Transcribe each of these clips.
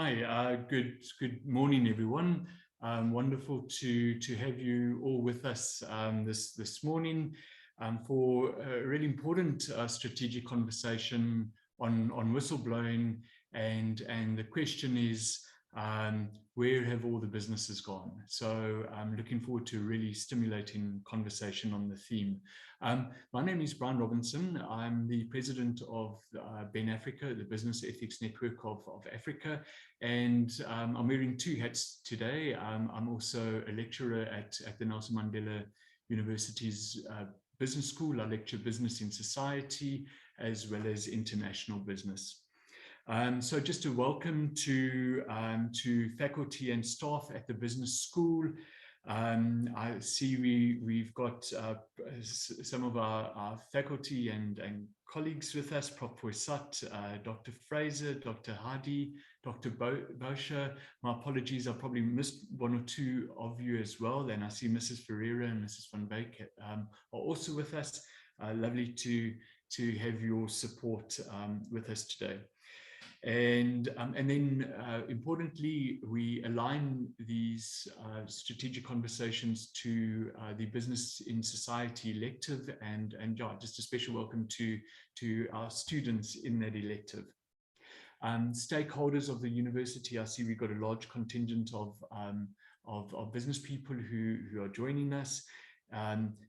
Hi, good morning, everyone. Wonderful to have you all with us this morning for a really important strategic conversation on whistleblowing, and the question is, where have all the businesses gone? So I'm looking forward to a really stimulating conversation on the theme. My name is Brian Robinson. I'm the president of BEN Africa, the Business Ethics Network of Africa, and I'm wearing two hats today. I'm also a lecturer at the Nelson Mandela University's Business School. I lecture business in society as well as international business. So just a welcome to faculty and staff at the business school. I see we've got some of our faculty and colleagues with us, Prof. Poisat, Dr. Fraser, Dr. Hadi, Dr. Bosha. My apologies, I probably missed one or two of you as well. And I see Mrs. Ferreira and Mrs. Van Beek are also with us. Lovely to have your support with us today. And then importantly, we align these strategic conversations to the Business in Society elective, and yeah, just a special welcome to our students in that elective. Stakeholders of the university, I see we've got a large contingent of business people who are joining us,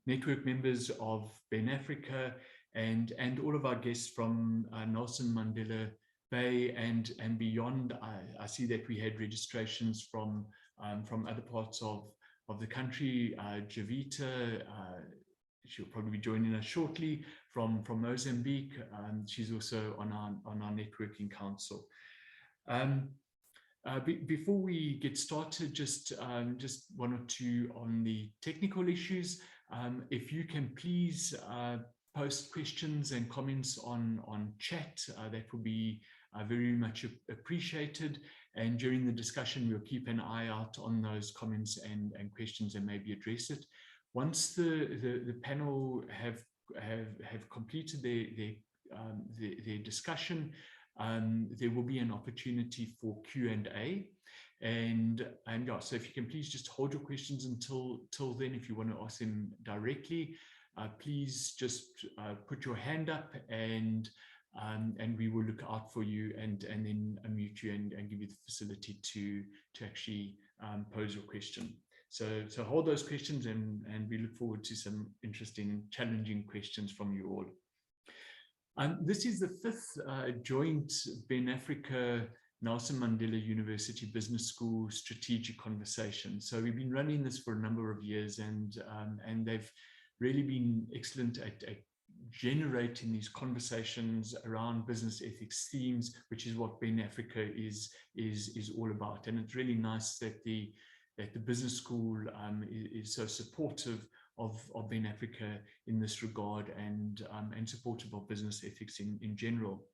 network members of BEN Africa, and all of our guests from Nelson Mandela Bay and beyond. I see that we had registrations from other parts of the country. Javita, she'll probably be joining us shortly from Mozambique. She's also on our networking council. Before we get started, just one or two on the technical issues. If you can please post questions and comments on chat, that will be very much appreciated. And during the discussion, we'll keep an eye out on those comments and questions and maybe address it. Once the panel have completed their discussion, there will be an opportunity for Q&A. And yeah, so if you can please just hold your questions until then. If you want to ask them directly, please just put your hand up, and we will look out for you and then unmute you and give you the facility to actually pose your question. So hold those questions, and we look forward to some interesting, challenging questions from you all. This is the fifth joint BEN Africa Nelson Mandela University Business School strategic conversation. So we've been running this for a number of years, and they've really been excellent at generating these conversations around business ethics themes, which is what BEN Africa is all about. And it's really nice that the business school is so supportive of BEN Africa in this regard, and supportive of business ethics in general.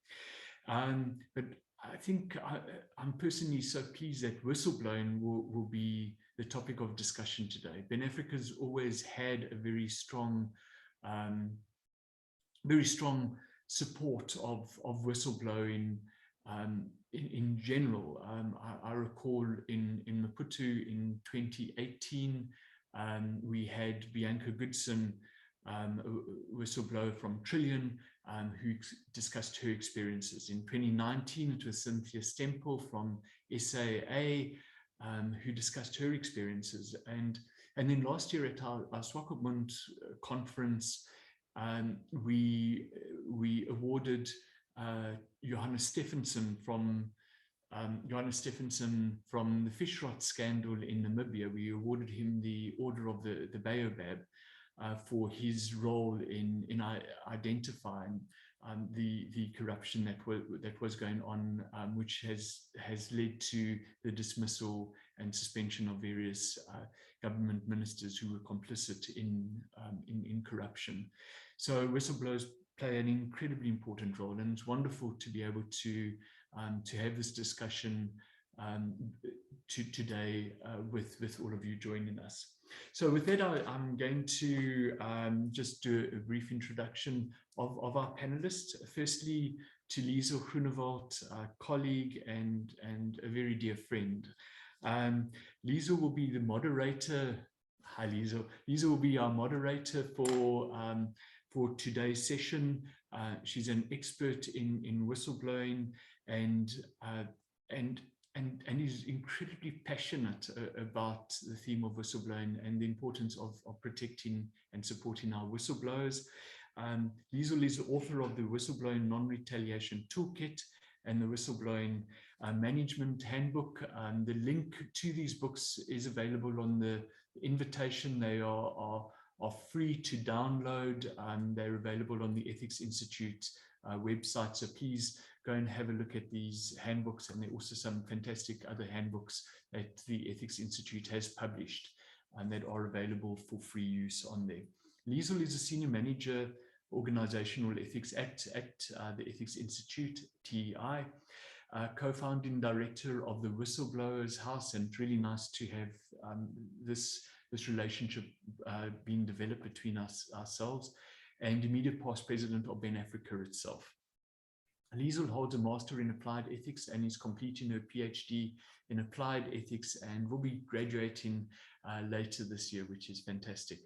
But I think I'm personally so pleased that whistleblowing will be the topic of discussion today. BEN Africa's always had a very strong support of whistleblowing in general. I recall in Maputo in 2018, we had Bianca Goodson, a whistleblower from Trillion, who discussed her experiences. In 2019, it was Cynthia Stempel from SAA, who discussed her experiences. And then last year at our Swakopmund conference, we awarded Johannes Stephenson from the fish rot scandal in Namibia. We awarded him the Order of the Baobab for his role in identifying the corruption that was going on, which has led to the dismissal and suspension of various government ministers who were complicit in corruption. So whistleblowers play an incredibly important role, and it's wonderful to be able to have this discussion today with all of you joining us. So with that, I'm going to just do a brief introduction of our panelists. Firstly, to Liesel Groenewald, a colleague and a very dear friend. Liesel will be the moderator. Hi, Liesel. Liesel will be our moderator for today's session. She's an expert in whistleblowing and is incredibly passionate about the theme of whistleblowing and the importance of protecting and supporting our whistleblowers. Liesel is the author of the Whistleblowing Non-Retaliation Toolkit and the Whistleblowing Management Handbook. The link to these books is available on the invitation. They are free to download. They're available on the Ethics Institute website. So please go and have a look at these handbooks. And there are also some fantastic other handbooks that the Ethics Institute has published and that are available for free use on there. Liesel is a senior manager organizational ethics at the Ethics Institute, TEI, co-founding director of the Whistleblowers House, and it's really nice to have this relationship being developed between ourselves, and immediate past president of Ben Africa itself. Liesel holds a master in applied ethics and is completing her PhD in applied ethics and will be graduating later this year, which is fantastic.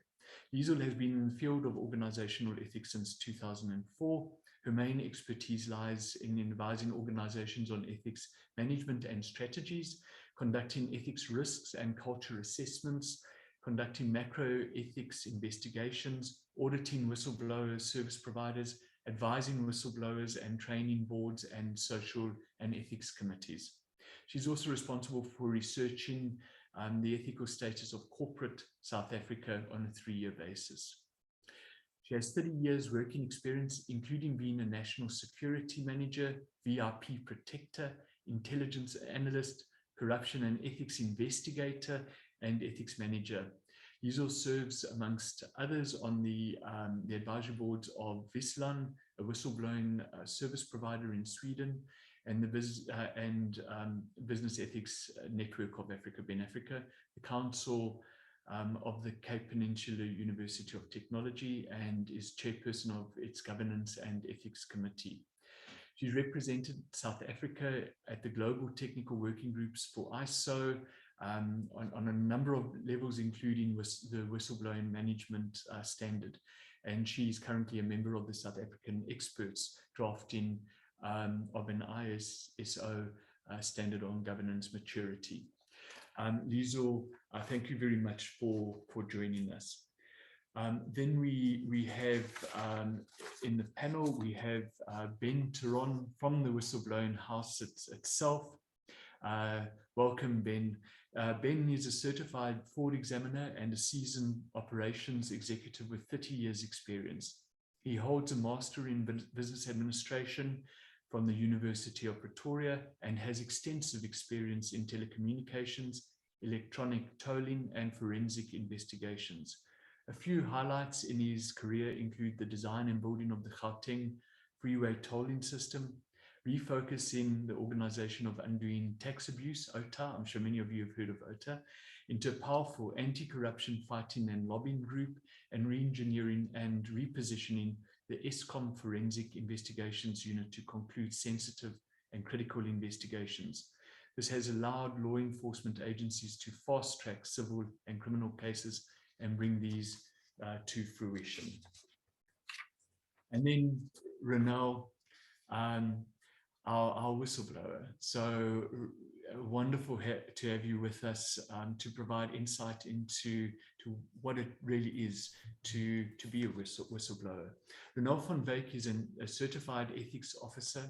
Liesel has been in the field of organizational ethics since 2004. Her main expertise lies in advising organizations on ethics management and strategies, conducting ethics risks and culture assessments, conducting macro ethics investigations, auditing whistleblowers, service providers, advising whistleblowers, and training boards and social and ethics committees. She's also responsible for researching the ethical status of corporate South Africa on a 3-year basis. She has 30 years working experience, including being a national security manager, VIP protector, intelligence analyst, corruption and ethics investigator, and ethics manager. Liesel serves, amongst others, on the advisory boards of Vislan, a whistleblowing service provider in Sweden, and the Business Ethics Network of Africa, Ben Africa, the Council of the Cape Peninsula University of Technology, and is chairperson of its Governance and Ethics Committee. She's represented South Africa at the Global Technical Working Groups for ISO on a number of levels, including the Whistleblowing Management Standard. And she's currently a member of the South African Experts drafting of an ISO standard on governance maturity. Liesel, thank you very much for joining us. Then we have in the panel, we have Ben Teron from the Whistleblowing House itself. Welcome, Ben. Ben is a certified fraud examiner and a seasoned operations executive with 30 years experience. He holds a master in business administration from the University of Pretoria and has extensive experience in telecommunications, electronic tolling, and forensic investigations. A few highlights in his career include the design and building of the Gauteng freeway tolling system, refocusing the organization of undoing tax abuse, OTA, I'm sure many of you have heard of OTA, into a powerful anti-corruption fighting and lobbying group, and re-engineering and repositioning the ESCOM Forensic Investigations Unit to conclude sensitive and critical investigations. This has allowed law enforcement agencies to fast-track civil and criminal cases and bring these to fruition. And then Ronel, our whistleblower. So wonderful to have you with us to provide insight into what it really is to be a whistleblower. Ronel van Wyk is a certified ethics officer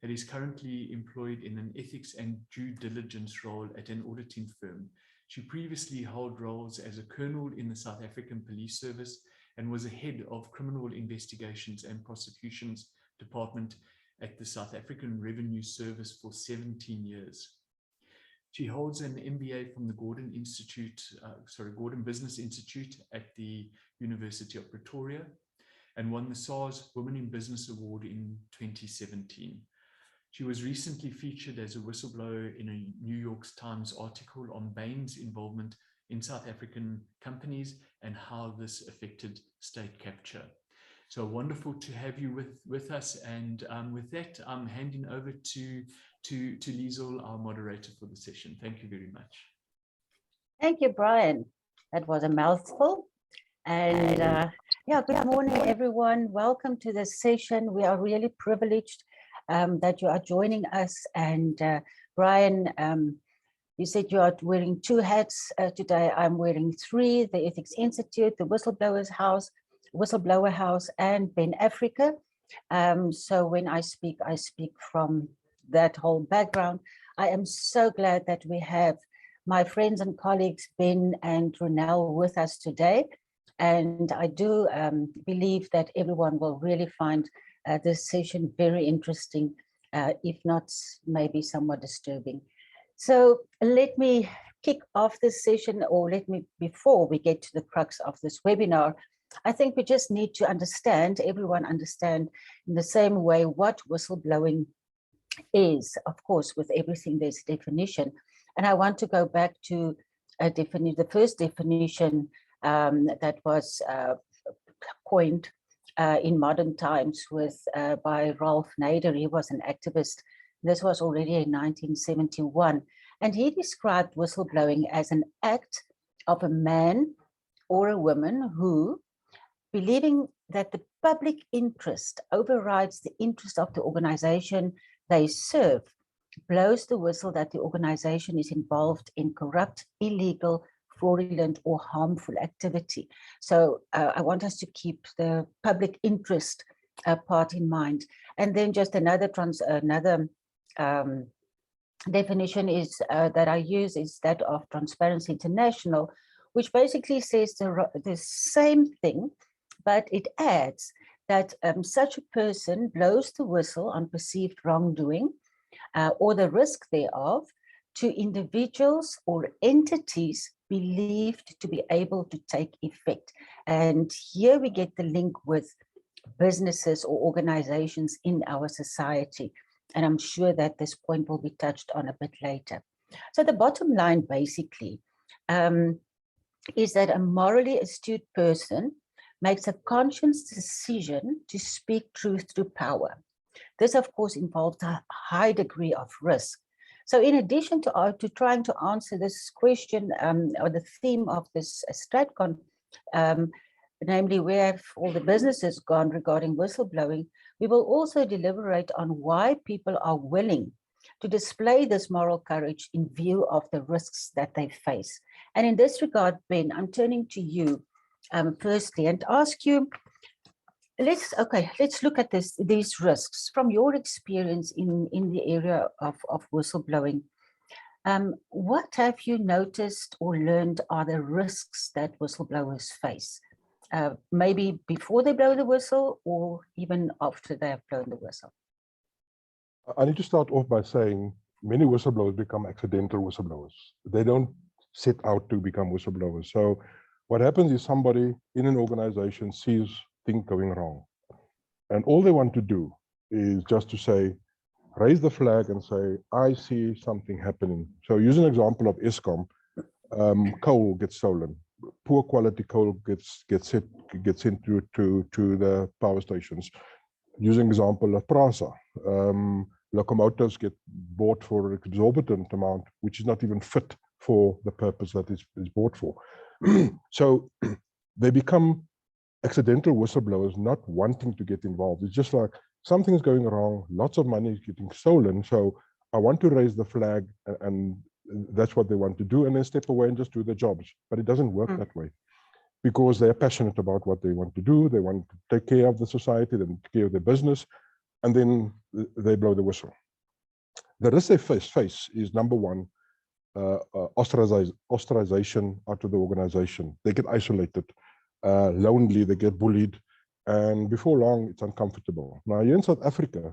that is currently employed in an ethics and due diligence role at an auditing firm. She previously held roles as a colonel in the South African Police Service and was a head of criminal investigations and prosecutions department at the South African Revenue Service for 17 years. She holds an MBA from the Gordon Business Institute at the University of Pretoria and won the SARS Women in Business Award in 2017. She was recently featured as a whistleblower in a New York Times article on Bain's involvement in South African companies and how this affected state capture. So wonderful to have you with us. And with that, I'm handing over to Liesel, our moderator for the session. Thank you very much. Thank you, Brian. That was a mouthful. And yeah, good morning, everyone. Welcome to this session. We are really privileged that you are joining us. And Brian, you said you are wearing 2 hats today. I'm wearing 3, the Ethics Institute, the Whistleblower House, and Ben Africa. So when I speak from that whole background. I am so glad that we have my friends and colleagues, Ben and Ronelle, with us today. And I do believe that everyone will really find this session very interesting, if not maybe somewhat disturbing. So let me kick off this session, or before we get to the crux of this webinar, I think we just need to everyone understand in the same way what whistleblowing is. Of course, with everything there's a definition. And I want to go back to the first definition that was coined in modern times by Ralph Nader. He was an activist. This was already in 1971. And he described whistleblowing as an act of a man or a woman who, believing that the public interest overrides the interest of the organization they serve, blows the whistle that the organization is involved in corrupt, illegal, fraudulent, or harmful activity. So I want us to keep the public interest part in mind. And then just another definition is that I use is that of Transparency International, which basically says the same thing, but it adds that such a person blows the whistle on perceived wrongdoing or the risk thereof to individuals or entities believed to be able to take effect. And here we get the link with businesses or organizations in our society. And I'm sure that this point will be touched on a bit later. So the bottom line basically is that a morally astute person makes a conscious decision to speak truth through power. This, of course, involves a high degree of risk. So in addition to trying to answer this question or the theme of this StratCon, namely where have all the businesses gone regarding whistleblowing, we will also deliberate on why people are willing to display this moral courage in view of the risks that they face. And in this regard, Ben, I'm turning to you firstly and ask you, let's look at these risks from your experience in the area of whistleblowing. What have you noticed or learned are the risks that whistleblowers face? Maybe before they blow the whistle or even after they have blown the whistle? I need to start off by saying many whistleblowers become accidental whistleblowers. They don't set out to become whistleblowers. So what happens is somebody in an organization sees things going wrong. And all they want to do is just to say, raise the flag and say, I see something happening. So use an example of Eskom, coal gets stolen. Poor quality coal gets sent to the power stations. Using example of Prasa, locomotives get bought for an exorbitant amount, which is not even fit for the purpose that is bought for. So they become accidental whistleblowers, not wanting to get involved. It's just like something's going wrong, lots of money is getting stolen, so I want to raise the flag, and that's what they want to do, and then step away and just do their jobs. But it doesn't work that way, because they're passionate about what they want to do. They want to take care of the society, they take care of their business, and then they blow the whistle. The risk they face is number one, ostracization out of the organization. They get isolated, lonely, they get bullied, and before long it's uncomfortable. Now here in South Africa,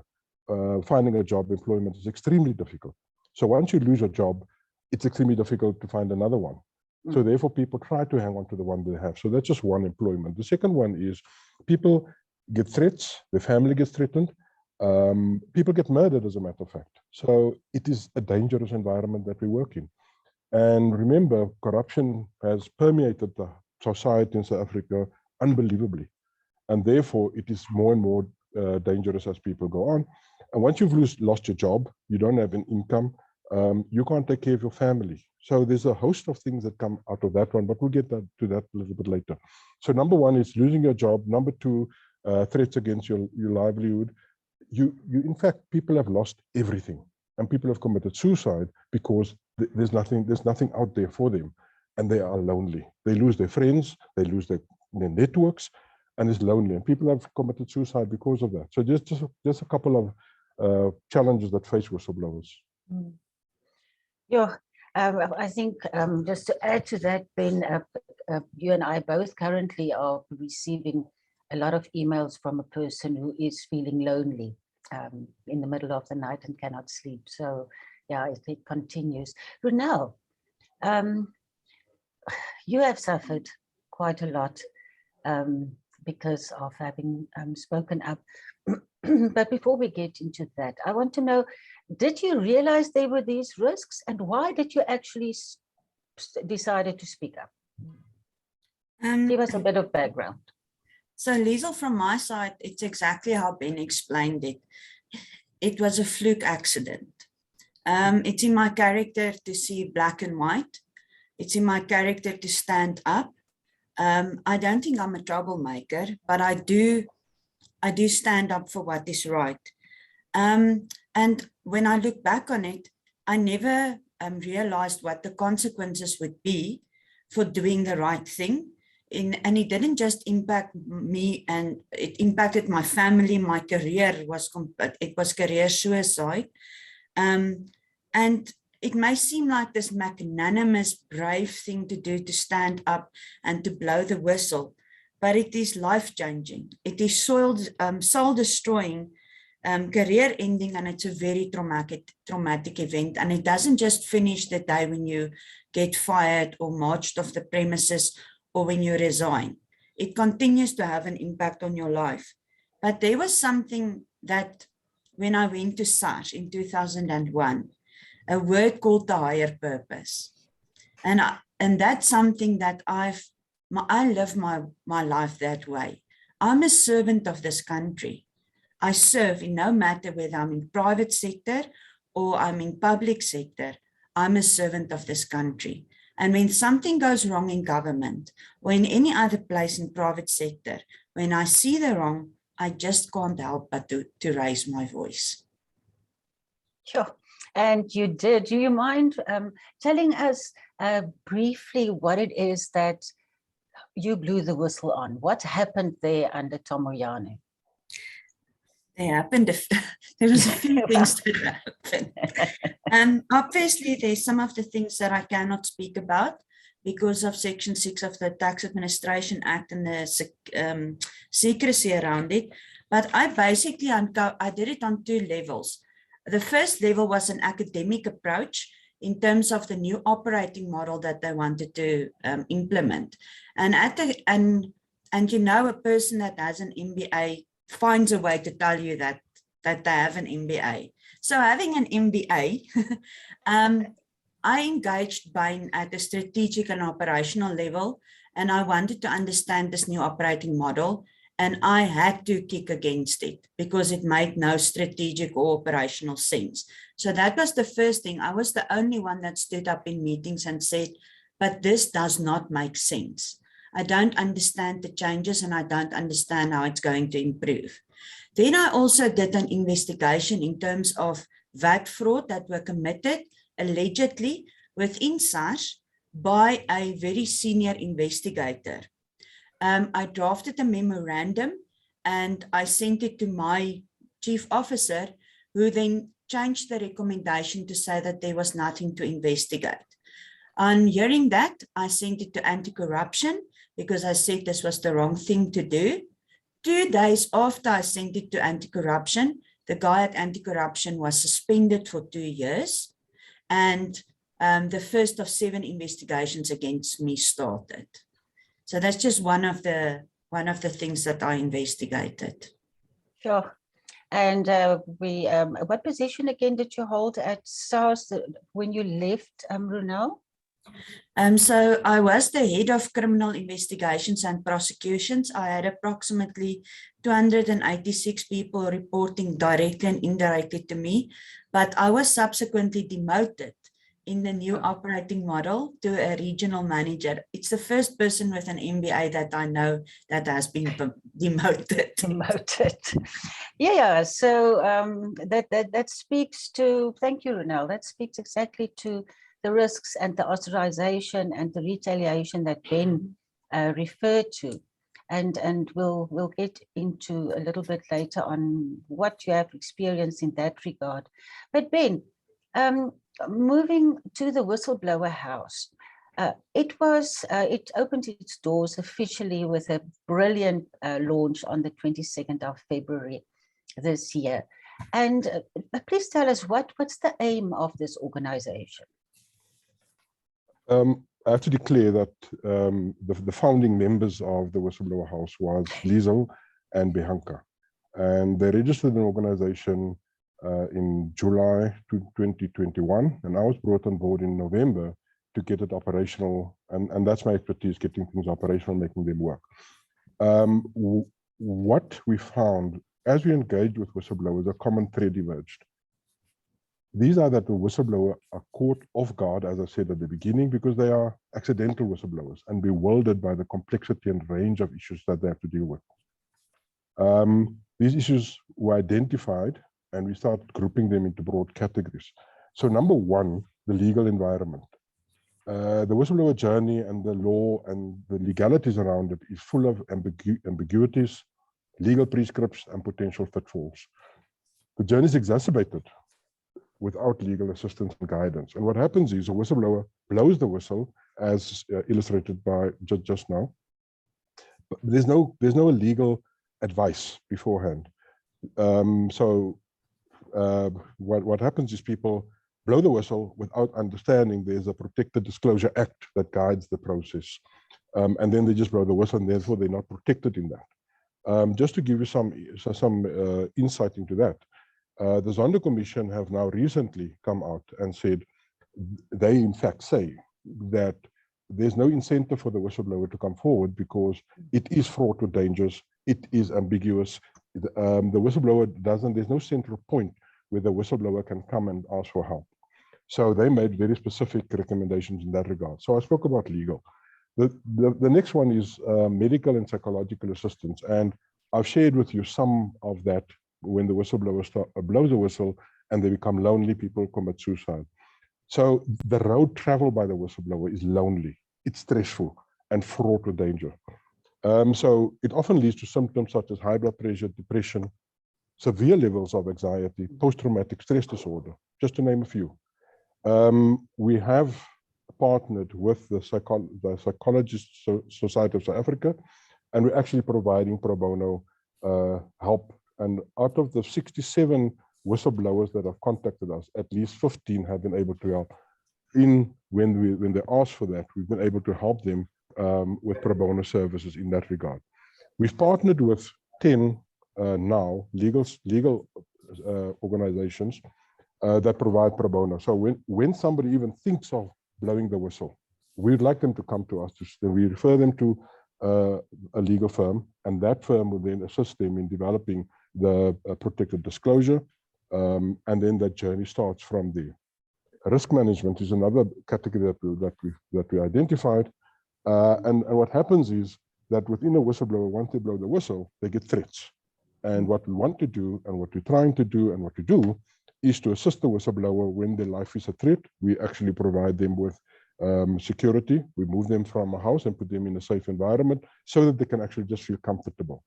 finding a job, employment is extremely difficult. So once you lose a job, it's extremely difficult to find another one. So therefore people try to hang on to the one they have. So that's just one, employment. The second one is people get threats, their family gets threatened, people get murdered, as a matter of fact. So it is a dangerous environment that we work in. And remember, corruption has permeated the society in South Africa unbelievably. and therefore it is more and more dangerous as people go on. And once you've lost your job, you don't have an income, you can't take care of your family. So there's a host of things that come out of that one, but we'll get to that a little bit later. So number one is losing your job. Number two, threats against your livelihood. You in fact, people have lost everything, and people have committed suicide because there's nothing out there for them, and they are lonely. They lose their friends, they lose their networks, and it's lonely. And people have committed suicide because of that. So just a couple of challenges that face whistleblowers. Mm. Yeah, I think just to add to that, Ben, you and I both currently are receiving a lot of emails from a person who is feeling lonely in the middle of the night and cannot sleep. So yeah, it continues. Brunel, you have suffered quite a lot because of having spoken up. But before we get into that, I want to know, did you realize there were these risks, and why did you actually decided to speak up? Give us a bit of background. So Liesel, from my side, it's exactly how Ben explained it. It was a fluke accident. It's in my character to see black and white. It's in my character to stand up. I don't think I'm a troublemaker, but I do stand up for what is right. And when I look back on it, I never realized what the consequences would be for doing the right thing. And it didn't just impact me, and it impacted my family. My career it was career suicide. And it may seem like this magnanimous, brave thing to do, to stand up and to blow the whistle, but it is life-changing. It is soul-destroying, career-ending, and it's a very traumatic event. And it doesn't just finish the day when you get fired or marched off the premises or when you resign. It continues to have an impact on your life. But there was something that when I went to SARS in 2001, a word called the higher purpose. And that's something that I live my life that way. I'm a servant of this country. I serve in no matter whether I'm in private sector or I'm in public sector, I'm a servant of this country. And when something goes wrong in government or in any other place in private sector, when I see the wrong, I just can't help but to raise my voice. Sure. And you did. Do you mind telling us briefly what it is that you blew the whistle on? What happened there under Tomoyane? There was a few things that happened. Obviously, there's some of the things that I cannot speak about because of Section 6 of the Tax Administration Act and the secrecy around it. But I basically, I did it on two levels. The first level was an academic approach in terms of the new operating model that they wanted to implement. And you know, a person that has an MBA finds a way to tell you that they have an MBA. So having an MBA, I engaged Bain at a strategic and operational level, and I wanted to understand this new operating model, and I had to kick against it because it made no strategic or operational sense. So that was the first thing. I was the only one that stood up in meetings and said, but this does not make sense. I don't understand the changes and I don't understand how it's going to improve. Then I also did an investigation in terms of VAT fraud that were committed allegedly within SARS by a very senior investigator. I drafted a memorandum and I sent it to my chief officer, who then changed the recommendation to say that there was nothing to investigate. On hearing that, I sent it to anti-corruption because I said this was the wrong thing to do. 2 days after I sent it to anti-corruption, the guy at anti-corruption was suspended for 2 years, and the first of 7 investigations against me started. So that's just one of the things that I investigated. Sure. And what position again did you hold at SARS when you left, Brunel? So I was the head of criminal investigations and prosecutions. I had approximately 286 people reporting directly and indirectly to me, but I was subsequently demoted in the new operating model to a regional manager. It's the first person with an MBA that I know that has been demoted. Demoted. Yeah. So that speaks to, thank you, Ronel, that speaks exactly to the risks and the authorization and the retaliation that Ben referred to. And we'll get into a little bit later on what you have experienced in that regard. But Ben, moving to the Whistleblower House, it opened its doors officially with a brilliant launch on the 22nd of February this year. And please tell us what's the aim of this organization? I have to declare that the founding members of the Whistleblower House was Liesel and Bianca, and they registered an organization in July 2021, and I was brought on board in November to get it operational, and that's my expertise, getting things operational, making them work. What we found as we engaged with whistleblowers, a common thread emerged. These are that the whistleblower are caught off guard, as I said at the beginning, because they are accidental whistleblowers and bewildered by the complexity and range of issues that they have to deal with. These issues were identified and we started grouping them into broad categories. So number one, the legal environment. The whistleblower journey and the law and the legalities around it is full of ambiguities, legal prescripts, and potential pitfalls. The journey is exacerbated without legal assistance and guidance. And what happens is a whistleblower blows the whistle, as illustrated by just now. But there's no legal advice beforehand. What happens is people blow the whistle without understanding there's a Protected Disclosure Act that guides the process. And then they just blow the whistle, and therefore they're not protected in that. Just to give you some insight into that, the Zondo Commission have now recently come out and said, they in fact say that there's no incentive for the whistleblower to come forward because it is fraught with dangers, it is ambiguous. The whistleblower there's no central point where the whistleblower can come and ask for help. So they made very specific recommendations in that regard. So I spoke about legal. The next one is medical and psychological assistance. And I've shared with you some of that. When the whistleblower blows the whistle and they become lonely, people commit suicide. So the road traveled by the whistleblower is lonely, it's stressful and fraught with danger. So it often leads to symptoms such as high blood pressure, depression, severe levels of anxiety, post-traumatic stress disorder, just to name a few. We have partnered with the Psychologists Society of South Africa, and we're actually providing pro bono help. And out of the 67 whistleblowers that have contacted us, at least 15 have been able to help. When they ask for that, we've been able to help them with pro bono services in that regard. We've partnered with 10 now legal organizations that provide pro bono. So when somebody even thinks of blowing the whistle, we'd like them to come to us. We refer them to a legal firm, and that firm will then assist them in developing the protected disclosure, and then that journey starts from there. Risk management is another category that we identified, and what happens is that within a whistleblower, once they blow the whistle, they get threats. And what we want to do, and what we're trying to do, and what we do, is to assist the whistleblower when their life is a threat. We actually provide them with security. We move them from a house and put them in a safe environment so that they can actually just feel comfortable.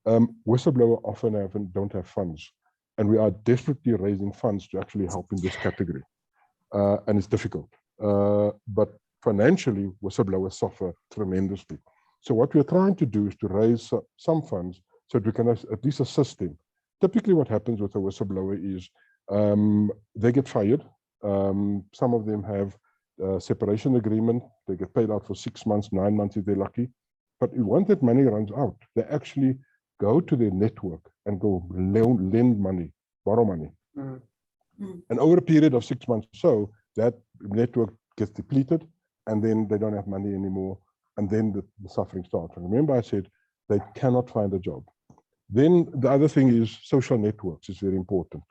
Whistleblower often don't have funds, and we are desperately raising funds to actually help in this category, and it's difficult. But financially, whistleblowers suffer tremendously. So what we're trying to do is to raise some funds so that we can at least assist them. Typically, what happens with a whistleblower is they get fired. Some of them have a separation agreement. They get paid out for 6 months, 9 months if they're lucky. But once that money runs out, they actually go to their network and go lend money, borrow money. And over a period of 6 months or so, that network gets depleted and then they don't have money anymore, and then the suffering starts. And remember, I said they cannot find a job. Then the other thing is social networks is very important.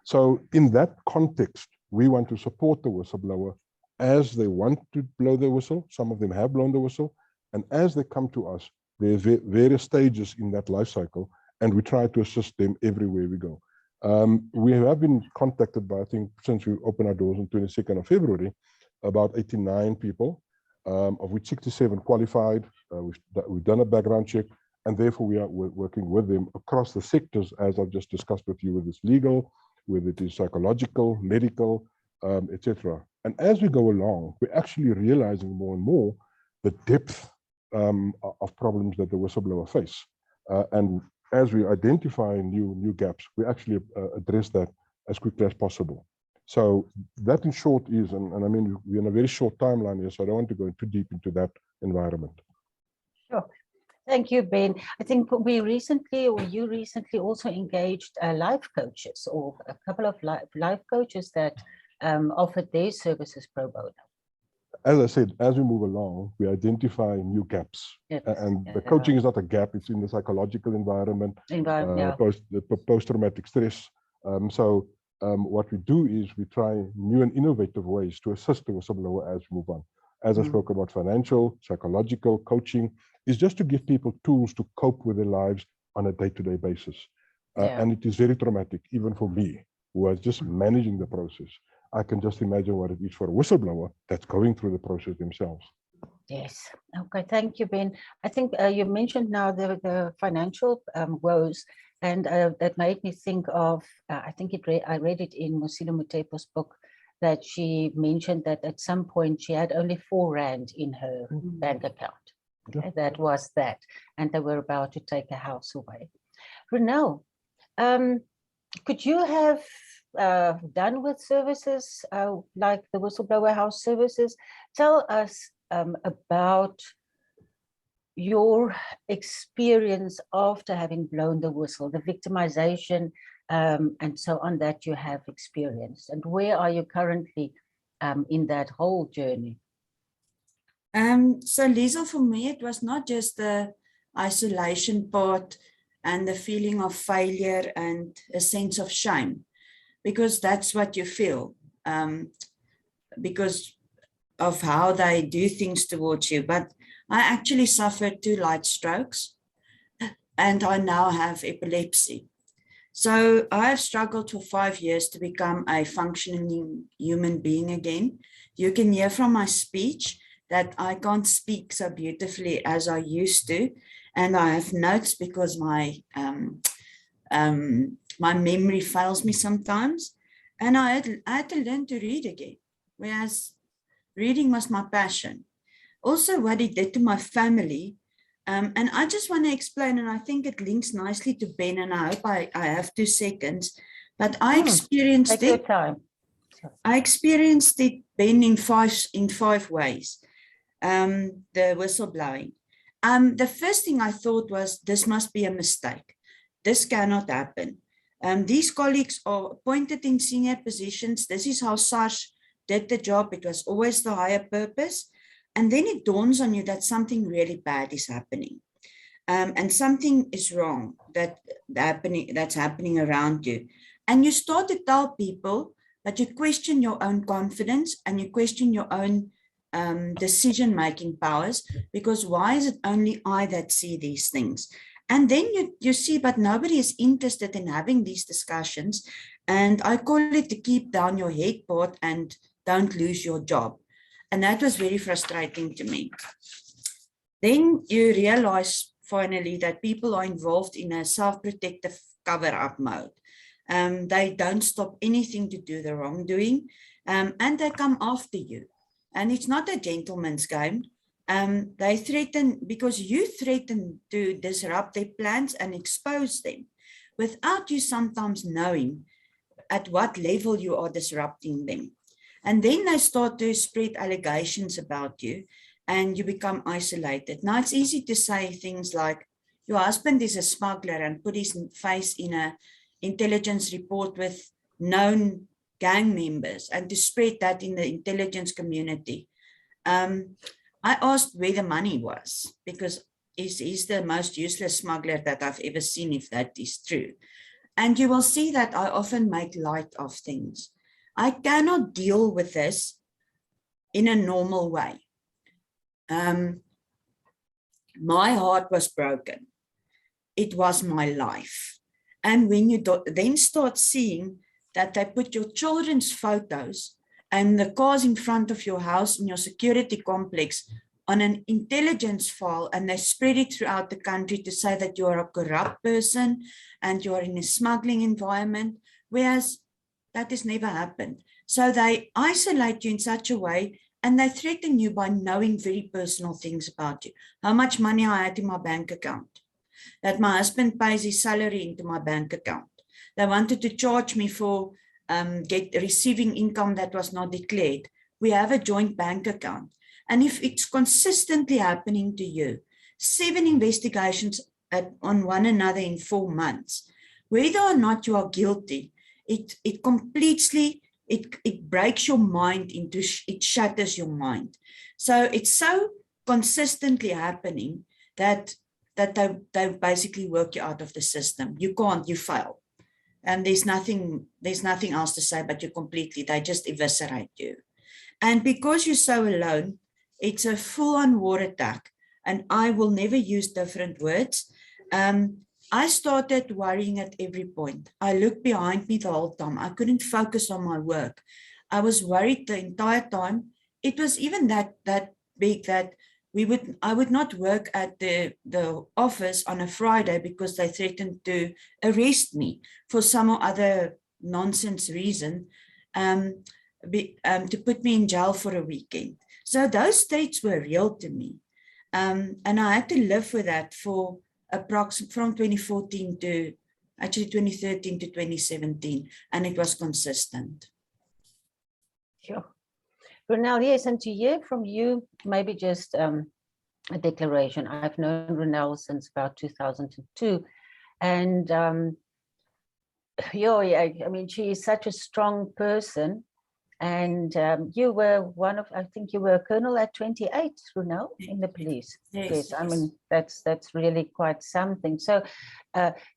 So in that context, we want to support the whistleblower as they want to blow the whistle. Some of them have blown the whistle. And as they come to us, there are various stages in that life cycle, and we try to assist them everywhere we go. We have been contacted by, I think, since we opened our doors on 22nd of February, about 89 people, of which 67 qualified. We've done a background check, and therefore we are working with them across the sectors, as I've just discussed with you, whether it's legal, whether it is psychological, medical, etc. And as we go along, we're actually realizing more and more the depth of problems that the whistleblower face. And as we identify new gaps, we actually address that as quickly as possible. So that in short is, and I mean, we're in a very short timeline here, so I don't want to go too deep into that environment. Sure. Thank you, Ben. I think we recently, or you recently also engaged life coaches, or a couple of life coaches that offered their services pro bono. As I said, as we move along, we identify new gaps. Yes, And the coaching is not a gap, it's in the psychological environment, post-traumatic stress. What we do is we try new and innovative ways to assist the whistleblower as we move on. As I spoke about financial, psychological, coaching, is just to give people tools to cope with their lives on a day-to-day basis. And it is very traumatic, even for me, who was just managing the process. I can just imagine what it is for a whistleblower that's going through the process themselves. Yes. Okay. Thank you, Ben. I think you mentioned now the financial woes, and that made me think of, I think I read it in Mosilo Mutepo's book, that she mentioned that at some point she had only 4 rand in her bank account. Okay? That was that. And they were about to take a house away. Renelle, could you have done with services like the Whistleblower House services? Tell us about your experience after having blown the whistle, the victimization and so on that you have experienced, and where are you currently in that whole journey? So Liesel, for me, it was not just the isolation part and the feeling of failure and a sense of shame, because that's what you feel because of how they do things towards you. But I actually suffered 2 light strokes, and I now have epilepsy. So I have struggled for 5 years to become a functioning human being again. You can hear from my speech that I can't speak so beautifully as I used to. And I have notes because my memory fails me sometimes. And I had to learn to read again, whereas reading was my passion. Also, what it did to my family. And I just want to explain, and I think it links nicely to Ben, and I hope I have 2 seconds, but I experienced Take your time. I experienced it, Ben, in five ways. The whistleblowing. The first thing I thought was, this must be a mistake. This cannot happen. These colleagues are appointed in senior positions. This is how SARS did the job. It was always the higher purpose. And then it dawns on you that something really bad is happening. And something is wrong that's happening around you. And you start to tell people, but you question your own confidence and you question your own decision-making powers, because why is it only I that see these things? And then you see, but nobody is interested in having these discussions. And I call it the keep down your head part and don't lose your job. And that was very frustrating to me. Then you realize finally that people are involved in a self-protective cover-up mode. They don't stop anything to do the wrongdoing, and they come after you. And it's not a gentleman's game. They threaten, because you threaten to disrupt their plans and expose them without you sometimes knowing at what level you are disrupting them. And then they start to spread allegations about you and you become isolated. Now it's easy to say things like, your husband is a smuggler, and put his face in an intelligence report with known gang members and to spread that in the intelligence community. I asked where the money was, because he's the most useless smuggler that I've ever seen, if that is true. And you will see that I often make light of things. I cannot deal with this in a normal way. My heart was broken. It was my life. And when you then start seeing that they put your children's photos and the cars in front of your house in your security complex on an intelligence file, and they spread it throughout the country to say that you are a corrupt person and you are in a smuggling environment, whereas that has never happened. So they isolate you in such a way, and they threaten you by knowing very personal things about you. How much money I had in my bank account, that my husband pays his salary into my bank account. They wanted to charge me for receiving income that was not declared. We have a joint bank account. And if it's consistently happening to you, 7 investigations on one another in 4 months, whether or not you are guilty, it completely, it breaks your mind into, it shatters your mind. So it's so consistently happening that they basically work you out of the system. You can't, you fail. And there's nothing else to say, but they just eviscerate you. And because you're so alone, it's a full-on war attack. And I will never use different words. I started worrying at every point. I looked behind me the whole time. I couldn't focus on my work. I was worried the entire time. It was even that big that I would not work at the office on a Friday because they threatened to arrest me for some other nonsense reason, to put me in jail for a weekend. So those threats were real to me. And I had to live with that for approximately from 2014 to actually 2013 to 2017, and it was consistent. Sure. Ronel, yes, and to hear from you, maybe just a declaration. I've known Ronel since about 2002, and yeah, I mean, she is such a strong person. And you were one of, I think you were a colonel at 28, Ronel, in the police. Yes, I mean, that's really quite something. So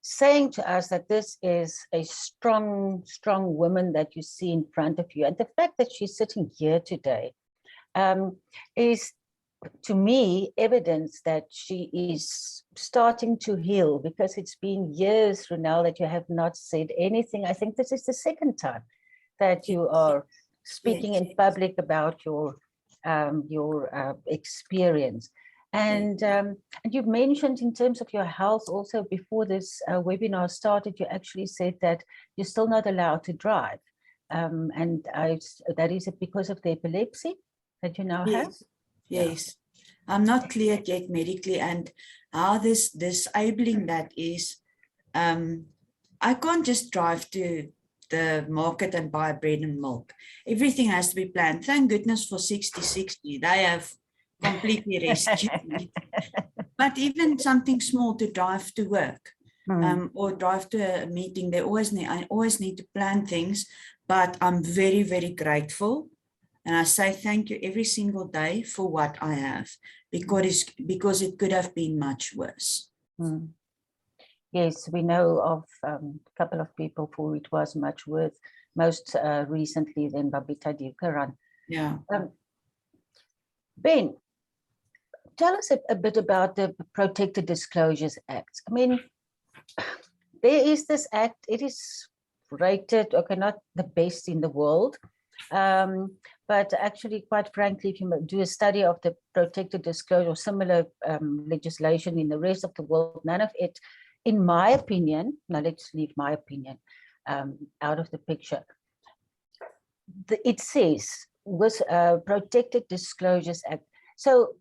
saying to us that this is a strong woman that you see in front of you, and the fact that she's sitting here today is, to me, evidence that she is starting to heal, because it's been years, Ronel, that you have not said anything. I think this is the second time that you are speaking in public about your experience. And you've mentioned in terms of your health also, before this webinar started, you actually said that you're still not allowed to drive. And that is because of the epilepsy that you now have? Yes. I'm not cleared yet medically, and how this disabling that is, I can't just drive to the market and buy bread and milk. Everything has to be planned. Thank goodness for 60/60. They have completely rescued me. But even something small to drive to work, or drive to a meeting, I always need to plan things. But I'm very, very grateful. And I say thank you every single day for what I have, because it could have been much worse. Yes, we know of a couple of people for it was much worse, most recently than Babita Dikaran. Yeah. Ben, tell us a bit about the Protected Disclosures Act. I mean, there is this act, it is rated, okay, not the best in the world, but actually, quite frankly, if you do a study of the Protected Disclosure or similar legislation in the rest of the world, none of it, in my opinion, now let's leave my opinion out of the picture. It says, was Protected Disclosures Act. So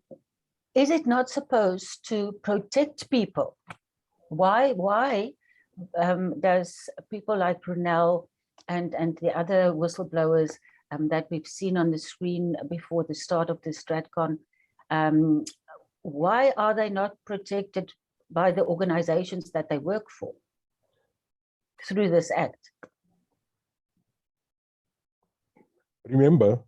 is it not supposed to protect people? Why does people like Ronel and the other whistleblowers that we've seen on the screen before the start of the StratCon, why are they not protected by the organizations that they work for through this act? Remember,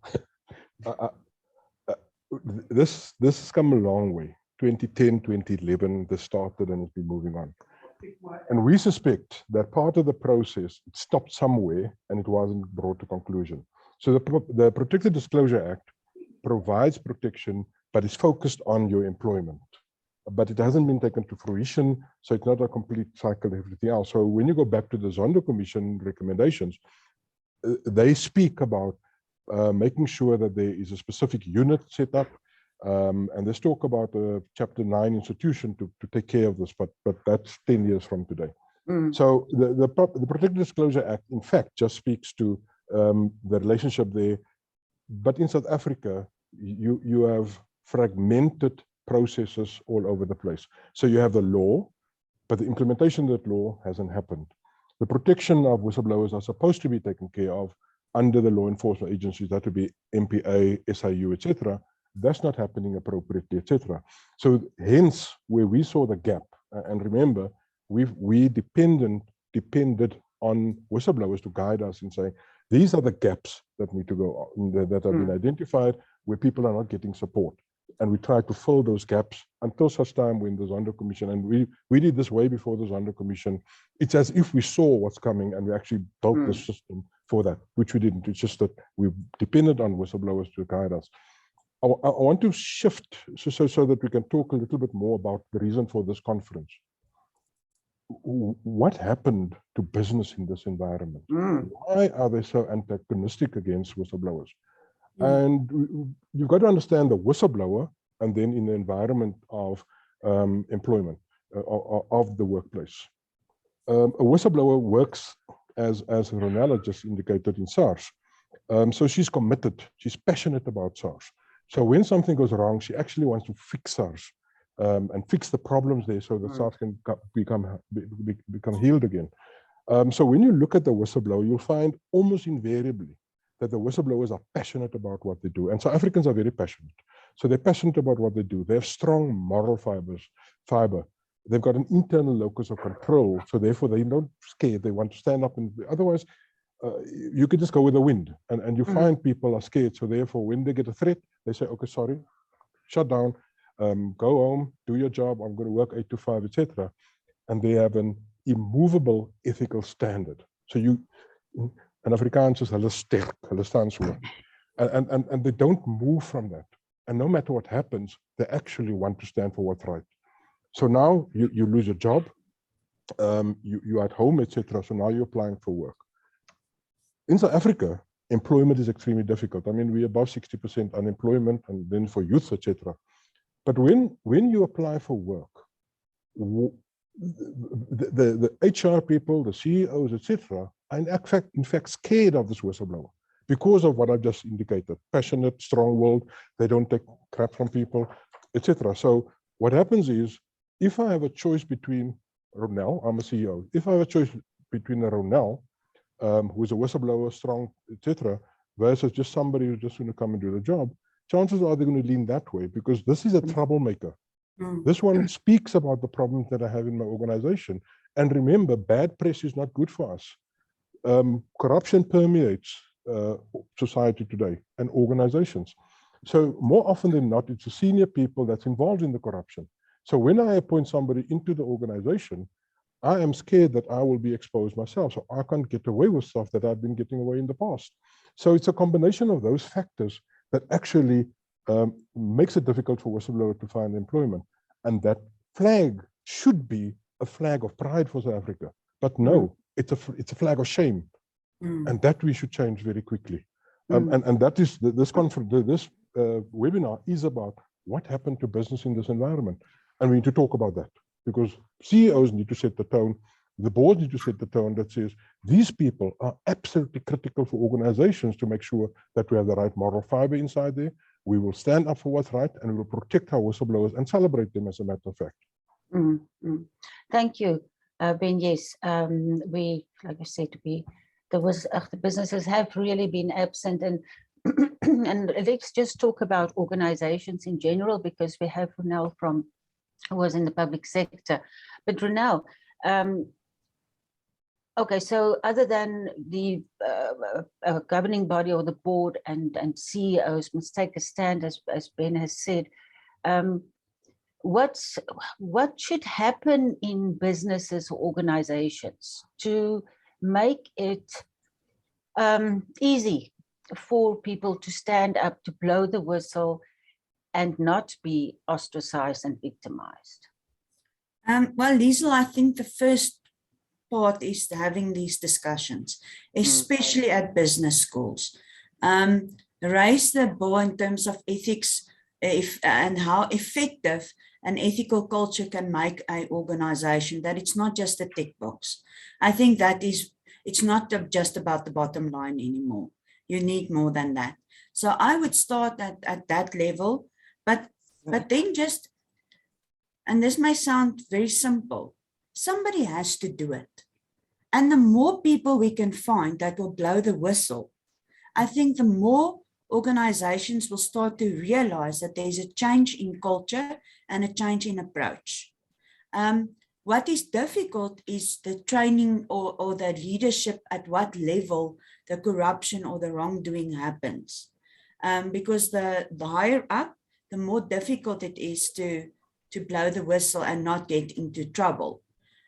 this has come a long way. 2010, 2011, this started and it's been moving on. And we suspect that part of the process, it stopped somewhere and it wasn't brought to conclusion. So the Protected Disclosure Act provides protection, but it's focused on your employment. But it hasn't been taken to fruition, so it's not a complete cycle of everything else. So when you go back to the Zondo Commission recommendations, they speak about making sure that there is a specific unit set up, and there's talk about a Chapter 9 institution to take care of this, but that's 10 years from today. So the Protected Disclosure Act, in fact, just speaks to the relationship there. But in South Africa, you have fragmented processes all over the place. So you have the law, but the implementation of that law hasn't happened. The protection of whistleblowers are supposed to be taken care of under the law enforcement agencies, that would be MPA, SIU, etc. That's not happening appropriately, etc. So hence where we saw the gap, and remember, we depended on whistleblowers to guide us in saying, these are the gaps that need to go on, that have been identified where people are not getting support. And we try to fill those gaps until such time when the Zondo Commission, and we did this way before the Zondo Commission. It's as if we saw what's coming and we actually built the system for that, which we didn't. It's just that we depended on whistleblowers to guide us. I want to shift so that we can talk a little bit more about the reason for this conference. What happened to business in this environment? Why are they so antagonistic against whistleblowers? And you've got to understand the whistleblower, and then in the environment of employment, of the workplace. A whistleblower works, as Ronella just indicated, in SARS. So she's committed, she's passionate about SARS. So when something goes wrong, she actually wants to fix SARS and fix the problems there so that SARS can become healed again. So when you look at the whistleblower, you'll find almost invariably that the whistleblowers are passionate about what they do. And South Africans are very passionate. So they're passionate about what they do. They have strong moral fiber. They've got an internal locus of control. So therefore they're not scared. They want to stand up, and otherwise you could just go with the wind. And you find people are scared. So therefore when they get a threat, they say, okay, sorry, shut down, go home, do your job. I'm going to work 8 to 5, etc. And they have an immovable ethical standard. So and Afrikaans is hulle sterk, hulle staan so. And they don't move from that. And no matter what happens, they actually want to stand for what's right. So now you lose your job, you're at home, etc. So now you're applying for work. In South Africa, employment is extremely difficult. I mean, we're above 60% unemployment, and then for youth, etc. But when you apply for work, the HR people, the CEOs, etc., are in fact scared of this whistleblower because of what I've just indicated. Passionate, strong-willed, they don't take crap from people, etc. So what happens is, if I have a choice between Ronel, I'm a CEO, if I have a choice between a Ronel, who is a whistleblower, strong, etc., versus just somebody who's just going to come and do the job, chances are they're going to lean that way, because this is a troublemaker. This one speaks about the problems that I have in my organization. And remember, bad press is not good for us. Corruption permeates society today and organizations. So more often than not, it's the senior people that's involved in the corruption. So when I appoint somebody into the organization, I am scared that I will be exposed myself. So I can't get away with stuff that I've been getting away in the past. So it's a combination of those factors that actually makes it difficult for whistleblowers to find employment. And that flag should be a flag of pride for South Africa. But no, it's a flag of shame. And that we should change very quickly. And that is, this conference, this webinar is about what happened to business in this environment. And we need to talk about that, because CEOs need to set the tone. The board need to set the tone that says, these people are absolutely critical for organizations to make sure that we have the right moral fiber inside there. We will stand up for what's right, and we will protect our whistleblowers and celebrate them, as a matter of fact. Thank you, Ben. Yes, we, like I said, the businesses have really been absent, and and let's just talk about organizations in general, because we have Ronel who was in the public sector. But Ronel, Okay, so other than the governing body or the board and CEOs must take a stand, as Ben has said, what should happen in businesses or organizations to make it easy for people to stand up, to blow the whistle, and not be ostracized and victimized? Well, Liesl, I think the first part is having these discussions, especially at business schools. Raise the bar in terms of ethics and how effective an ethical culture can make an organization, that it's not just a tick box. I think that it's not just about the bottom line anymore. You need more than that. So I would start at that level, but then just, and this may sound very simple, somebody has to do it. And the more people we can find that will blow the whistle, I think the more organizations will start to realize that there's a change in culture and a change in approach. What is difficult is the training or the leadership, at what level the corruption or the wrongdoing happens. Because the higher up, the more difficult it is to blow the whistle and not get into trouble.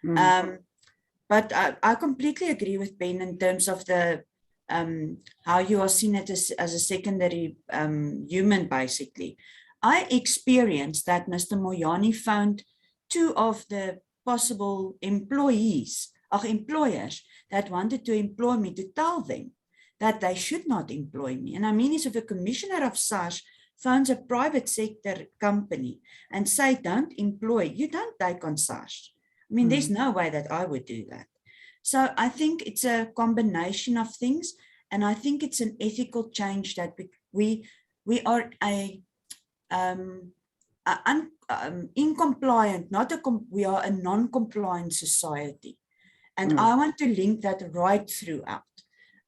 But I completely agree with Ben in terms of the how you are seen as a secondary human, basically. I experienced that Mr. Moyani found two of the possible employers that wanted to employ me, to tell them that they should not employ me. And I mean, if a commissioner of SARS phones a private sector company and say, don't employ, you don't take on SARS. I mean, there's no way that I would do that. So I think it's a combination of things. And I think it's an ethical change that we are incompliant, we are a non-compliant society. And I want to link that right throughout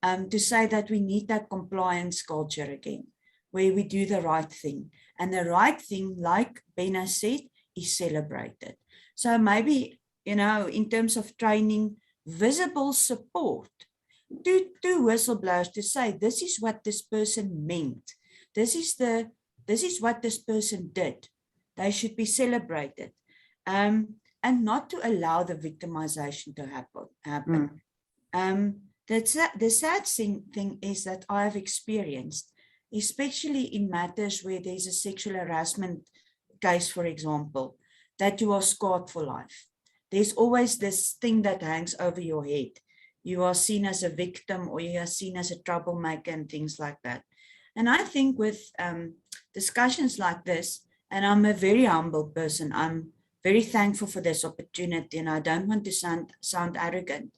to say that we need that compliance culture again, where we do the right thing. And the right thing, like Ben said, is celebrated. So maybe, in terms of training, visible support to whistleblowers to say, this is what this person meant. This is what this person did. They should be celebrated. And not to allow the victimization to happen. The sad thing is that I have experienced, especially in matters where there's a sexual harassment case, for example, that you are scarred for life. There's always this thing that hangs over your head. You are seen as a victim, or you are seen as a troublemaker and things like that. And I think with discussions like this, and I'm a very humble person, I'm very thankful for this opportunity, and I don't want to sound arrogant,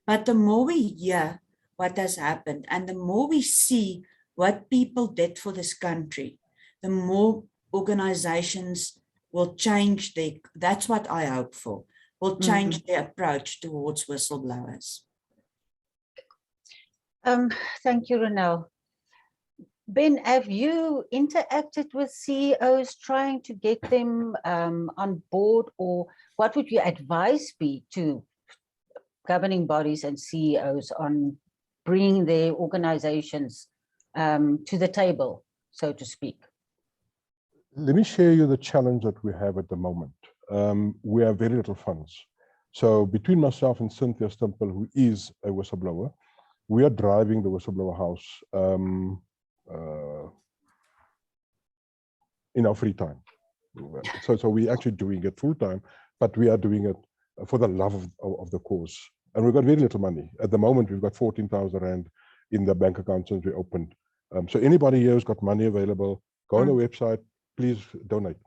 but the more we hear what has happened and the more we see what people did for this country, the more organizations will change that's what I hope for, will change their approach towards whistleblowers. Thank you, Ronelle. Ben, have you interacted with CEOs trying to get them on board, or what would your advice be to governing bodies and CEOs on bringing their organizations to the table, so to speak? Let me share you the challenge that we have at the moment. We have very little funds. So between myself and Cynthia Stimple, who is a whistleblower, we are driving the whistleblower house in our free time. So we're actually doing it full time, but we are doing it for the love of the cause. And we've got very little money. At the moment, we've got 14,000 Rand in the bank account since we opened. So anybody here who's got money available, go on the website, please donate.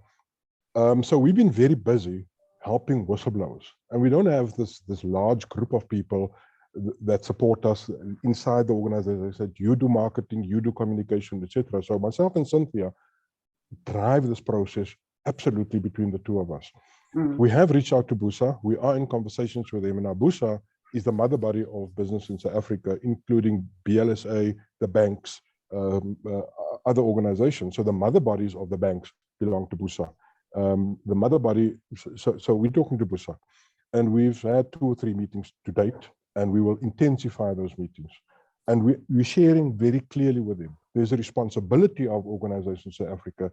So we've been very busy helping whistleblowers. And we don't have this large group of people that support us inside the organization. That you do marketing, you do communication, etc. So myself and Cynthia drive this process absolutely between the two of us. We have reached out to BUSA. We are in conversations with them. And now BUSA is the mother body of business in South Africa, including BLSA, the banks, other organizations. So the mother bodies of the banks belong to BUSA. The mother body, so we're talking to BUSA. And we've had 2 or 3 meetings to date. and we will intensify those meetings. And we're sharing very clearly with them. There's a responsibility of organizations in South Africa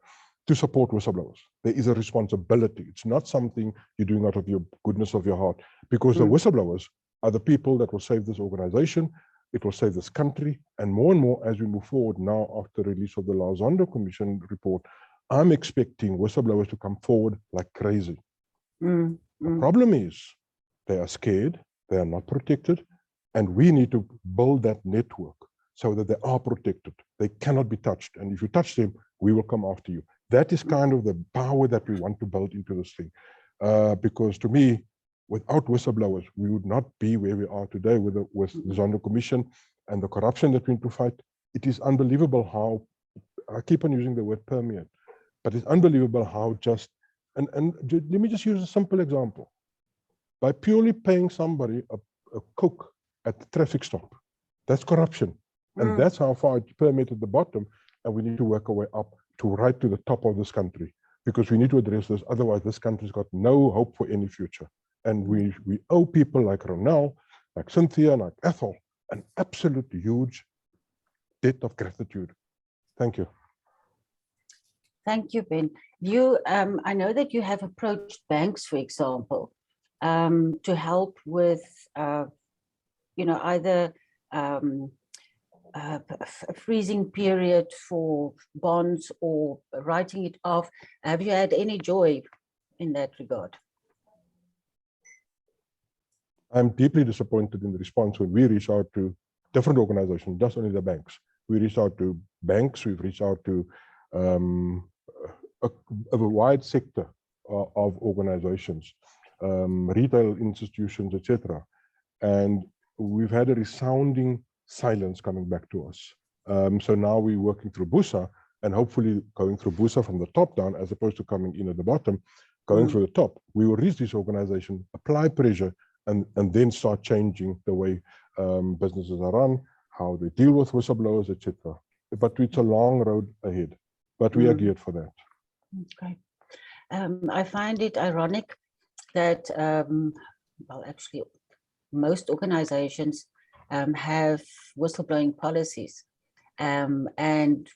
to support whistleblowers. There is a responsibility. It's not something you're doing out of your goodness of your heart, because the whistleblowers are the people that will save this organization. It will save this country. And more as we move forward now, after the release of the Zondo Commission report, I'm expecting whistleblowers to come forward like crazy. The problem is they are scared, they are not protected, and we need to build that network so that they are protected. They cannot be touched. And if you touch them, we will come after you. That is kind of the power that we want to build into this thing. Because to me, without whistleblowers, we would not be where we are today with the Zondo Commission and the corruption that we need to fight. It is unbelievable how, I keep on using the word permeate, but it's unbelievable how just, and let me just use a simple example. By purely paying somebody a cook at the traffic stop, that's corruption. And that's how far it permeated the bottom. And we need to work our way up to right to the top of this country, because we need to address this. Otherwise, this country's got no hope for any future. And we owe people like Ronel, like Cynthia, like Ethel, an absolute huge debt of gratitude. Thank you. Thank you, Ben. You, I know that you have approached banks, for example, to help with, either a freezing period for bonds or writing it off. Have you had any joy in that regard? I'm deeply disappointed in the response when we reach out to different organizations, just only the banks. We reach out to banks, we've reached out to a wide sector of organizations, retail institutions, etc. And we've had a resounding silence coming back to us. So now we're working through BUSA, and hopefully going through BUSA from the top down, as opposed to coming in at the bottom, going through the top. We will reach this organization, apply pressure, and then start changing the way businesses are run, how they deal with whistleblowers, etc. But it's a long road ahead, but we are geared for that. Okay. I find it ironic that, well, actually, most organizations have whistleblowing policies and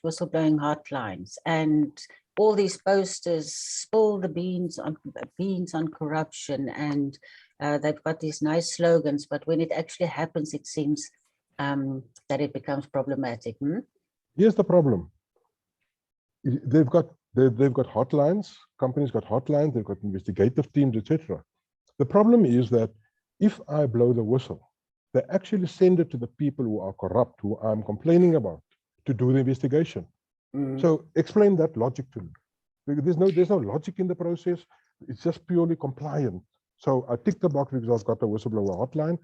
whistleblowing hotlines, and all these posters spill the beans on corruption, and they've got these nice slogans, but when it actually happens, it seems that it becomes problematic. Here's the problem. They've got hotlines, companies got hotlines, they've got investigative teams, etc. The problem is that if I blow the whistle, they actually send it to the people who are corrupt, who I'm complaining about, to do the investigation. So explain that logic to me. Because there's no logic in the process. It's just purely compliant. So I tick the box because I've got a whistleblower hotline.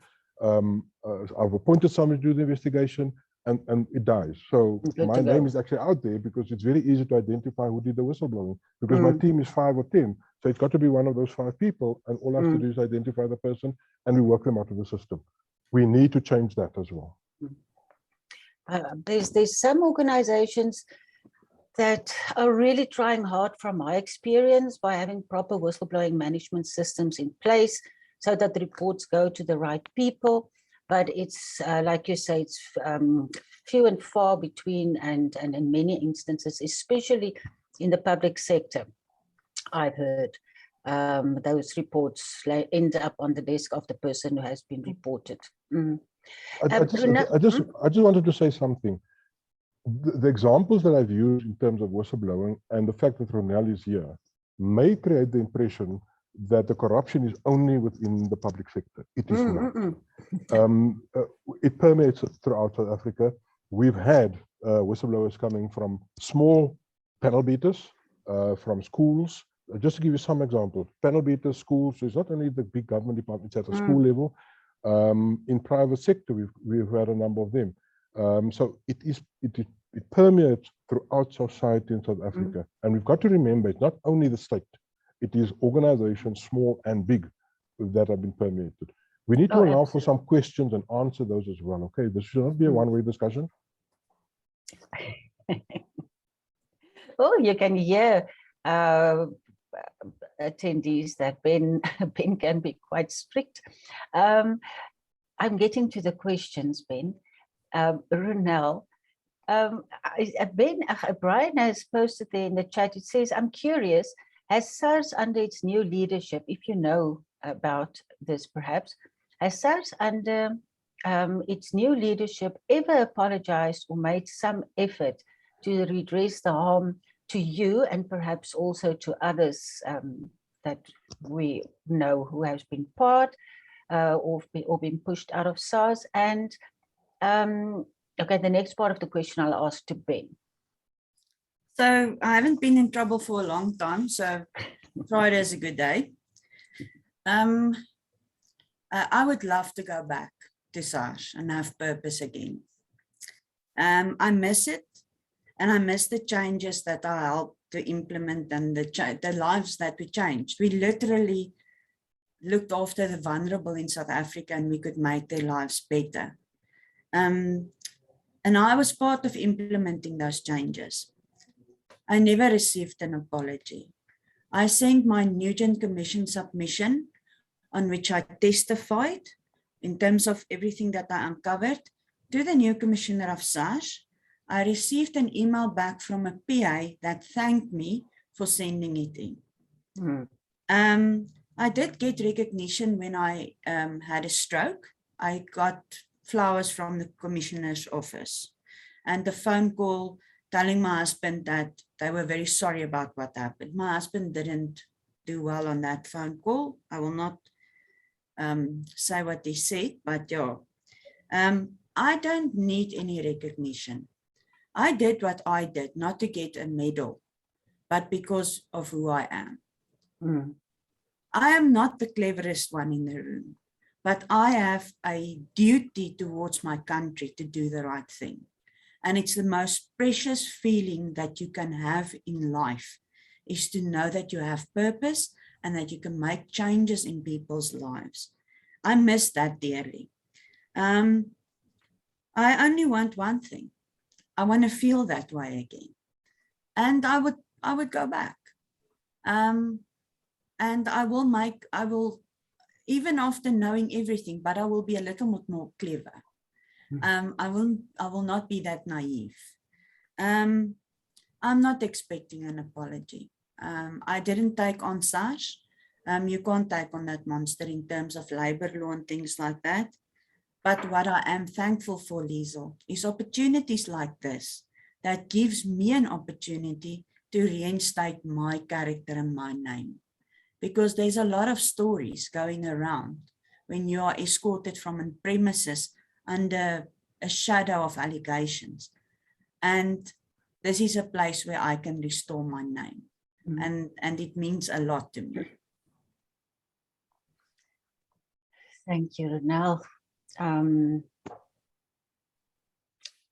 I've appointed somebody to do the investigation, and it dies. So my name is actually out there because it's very easy to identify who did the whistleblowing, because my team is 5 or 10. So it's got to be one of those 5 people, and all I have to do is identify the person, and we work them out of the system. We need to change that as well. There's some organizations that are really trying hard, from my experience, by having proper whistleblowing management systems in place so that the reports go to the right people. But it's like you say, it's few and far between, and in many instances, especially in the public sector, I've heard those reports end up on the desk of the person who has been reported. I just wanted to say something. The examples that I've used in terms of whistleblowing and the fact that Ronel is here may create the impression that the corruption is only within the public sector. It is not. It permeates throughout South Africa. We've had whistleblowers coming from small panel beaters, from schools. Just to give you some examples, panel beaters, schools. So it's not only the big government departments at the school level. In private sector, we've had a number of them. So it permeates throughout society in South Africa. And we've got to remember, it's not only the state, it is organizations, small and big, that have been permeated. We need to allow for some questions and answer those as well. Okay, this should not be a one-way discussion. Oh, you can hear attendees that Ben can be quite strict. I'm getting to the questions, Ben. Ronel, Brian has posted there in the chat. It says, I'm curious, has SARS under its new leadership, if you know about this perhaps, has SARS under its new leadership ever apologized or made some effort to redress the harm to you and perhaps also to others that we know who has been part or been pushed out of SARS? And okay, the next part of the question I'll ask to Ben. So I haven't been in trouble for a long time, so Friday is a good day. I would love to go back to SARS and have purpose again. I miss it, and I miss the changes that I helped to implement and the lives that we changed. We literally looked after the vulnerable in South Africa, and we could make their lives better. And I was part of implementing those changes. I never received an apology. I sent my Nugent Commission submission on which I testified in terms of everything that I uncovered to the new commissioner of SARS. I received an email back from a PA that thanked me for sending it in. I did get recognition when I had a stroke. I got flowers from the commissioner's office and a phone call telling my husband that they were very sorry about what happened. My husband didn't do well on that phone call. I will not say what he said, but yeah, I don't need any recognition. I did what I did, not to get a medal, but because of who I am. I am not the cleverest one in the room, but I have a duty towards my country to do the right thing. And it's the most precious feeling that you can have in life, is to know that you have purpose and that you can make changes in people's lives. I miss that dearly. I only want one thing. I want to feel that way again. And I would go back. And I will, even after knowing everything, but I will be a little bit more clever. I will not be that naive. I'm not expecting an apology. I didn't take on SARS. You can't take on that monster in terms of labor law and things like that. But what I am thankful for, Liesel, is opportunities like this that gives me an opportunity to reinstate my character and my name. Because there's a lot of stories going around when you are escorted from a premises under a shadow of allegations. And this is a place where I can restore my name. And it means a lot to me. Thank you, Ronel.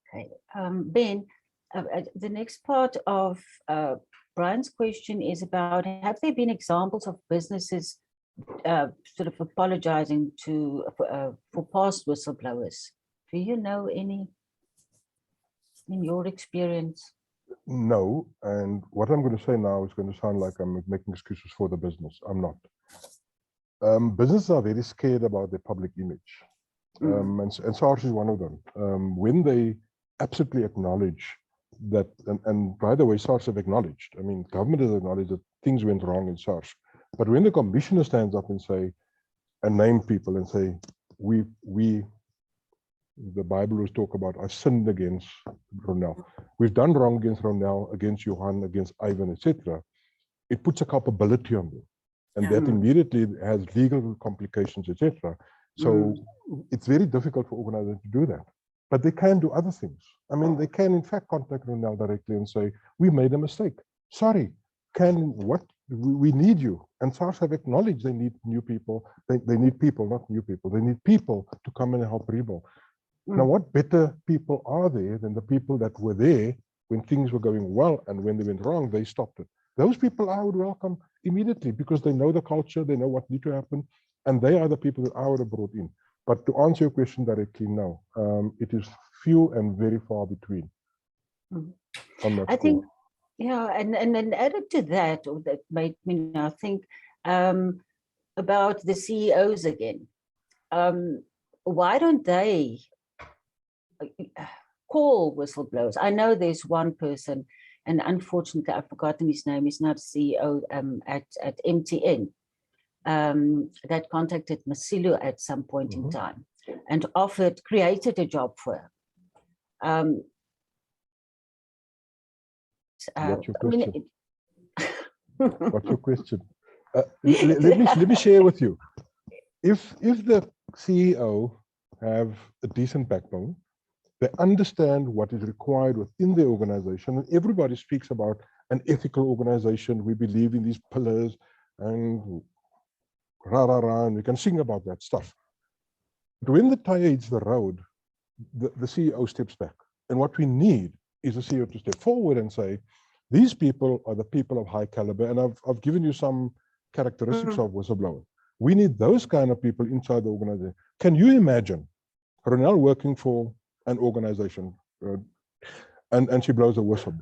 Okay, Ben, the next part of Brian's question is about, have there been examples of businesses sort of apologizing for past whistleblowers? Do you know any in your experience? No, and what I'm going to say now is going to sound like I'm making excuses for the business. I'm not. Businesses are very scared about their public image, and SARS is one of them. When they absolutely acknowledge that, and by the way, SARS have acknowledged, I mean, government has acknowledged that things went wrong in SARS. But when the commissioner stands up and say, and name people and say, the Bible was talk about, I sinned against Ronel. We've done wrong against Ronel, against Johan, against Ivan, etc. It puts a culpability on them. And that immediately has legal complications, etc. So it's very difficult for organizers to do that. But they can do other things. I mean, they can in fact contact Ronel directly and say, we made a mistake. Sorry, we need you. And SARS have acknowledged they need new people. They need people, not new people. They need people to come in and help rebuild. Now, what better people are there than the people that were there when things were going well, and when they went wrong, they stopped it. Those people I would welcome immediately because they know the culture, they know what needs to happen, and they are the people that I would have brought in. But to answer your question directly, no, it is few and very far between. I think, yeah, and then added to that, or that made me now think about the CEOs again. why don't they call whistleblowers? I know there's one person, and unfortunately I've forgotten his name, he's not CEO at MTN, that contacted Masilu at some point in time and created a job for her. What's your question? What's your question? Let me share with you. If the CEO have a decent backbone, they understand what is required within the organization, and everybody speaks about an ethical organization. We believe in these pillars, and and we can sing about that stuff. But when the tire hits the road, the CEO steps back. And what we need is a CEO to step forward and say, these people are the people of high caliber. And I've given you some characteristics of whistleblower. We need those kind of people inside the organization. Can you imagine Ronelle working for an organization and she blows a whistle,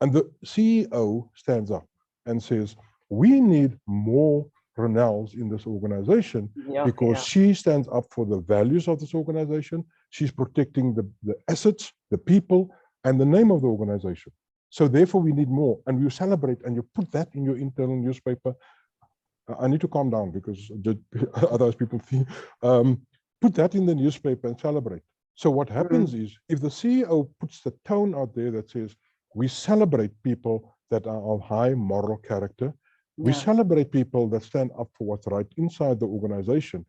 and the CEO stands up and says, we need more Ronelles in this organization because she stands up for the values of this organization. She's protecting the assets, the people, and the name of the organization. So therefore we need more, and you celebrate and you put that in your internal newspaper. I need to calm down because otherwise people think, put that in the newspaper and celebrate. So what happens is, if the CEO puts the tone out there that says, we celebrate people that are of high moral character, we celebrate people that stand up for what's right inside the organization,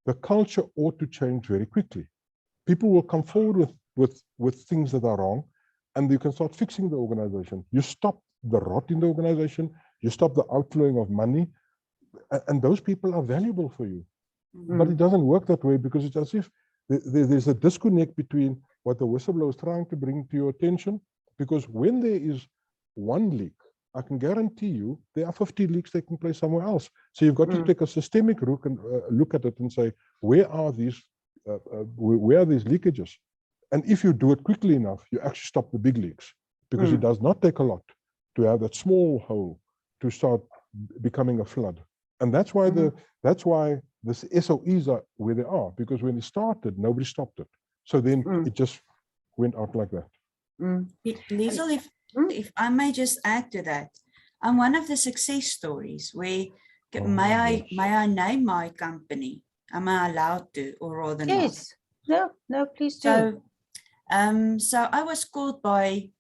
the culture ought to change very quickly. People will come forward with things that are wrong, and you can start fixing the organization. You stop the rot in the organization, you stop the outflowing of money, and those people are valuable for you. But it doesn't work that way, because it's as if there's a disconnect between what the whistleblower is trying to bring to your attention, because when there is one leak, I can guarantee you there are 50 leaks taking place somewhere else. So you've got to take a systemic look at it and say, where are these leakages? And if you do it quickly enough, you actually stop the big leaks, because it does not take a lot to have that small hole to start becoming a flood. And that's why the SOEs are where they are, because when it started, nobody stopped it. So then it just went out like that. Liesl, if I may just add to that, I'm one of the success stories where may I name my company? Am I allowed to, or rather not? Yes. No, please do. So I was called by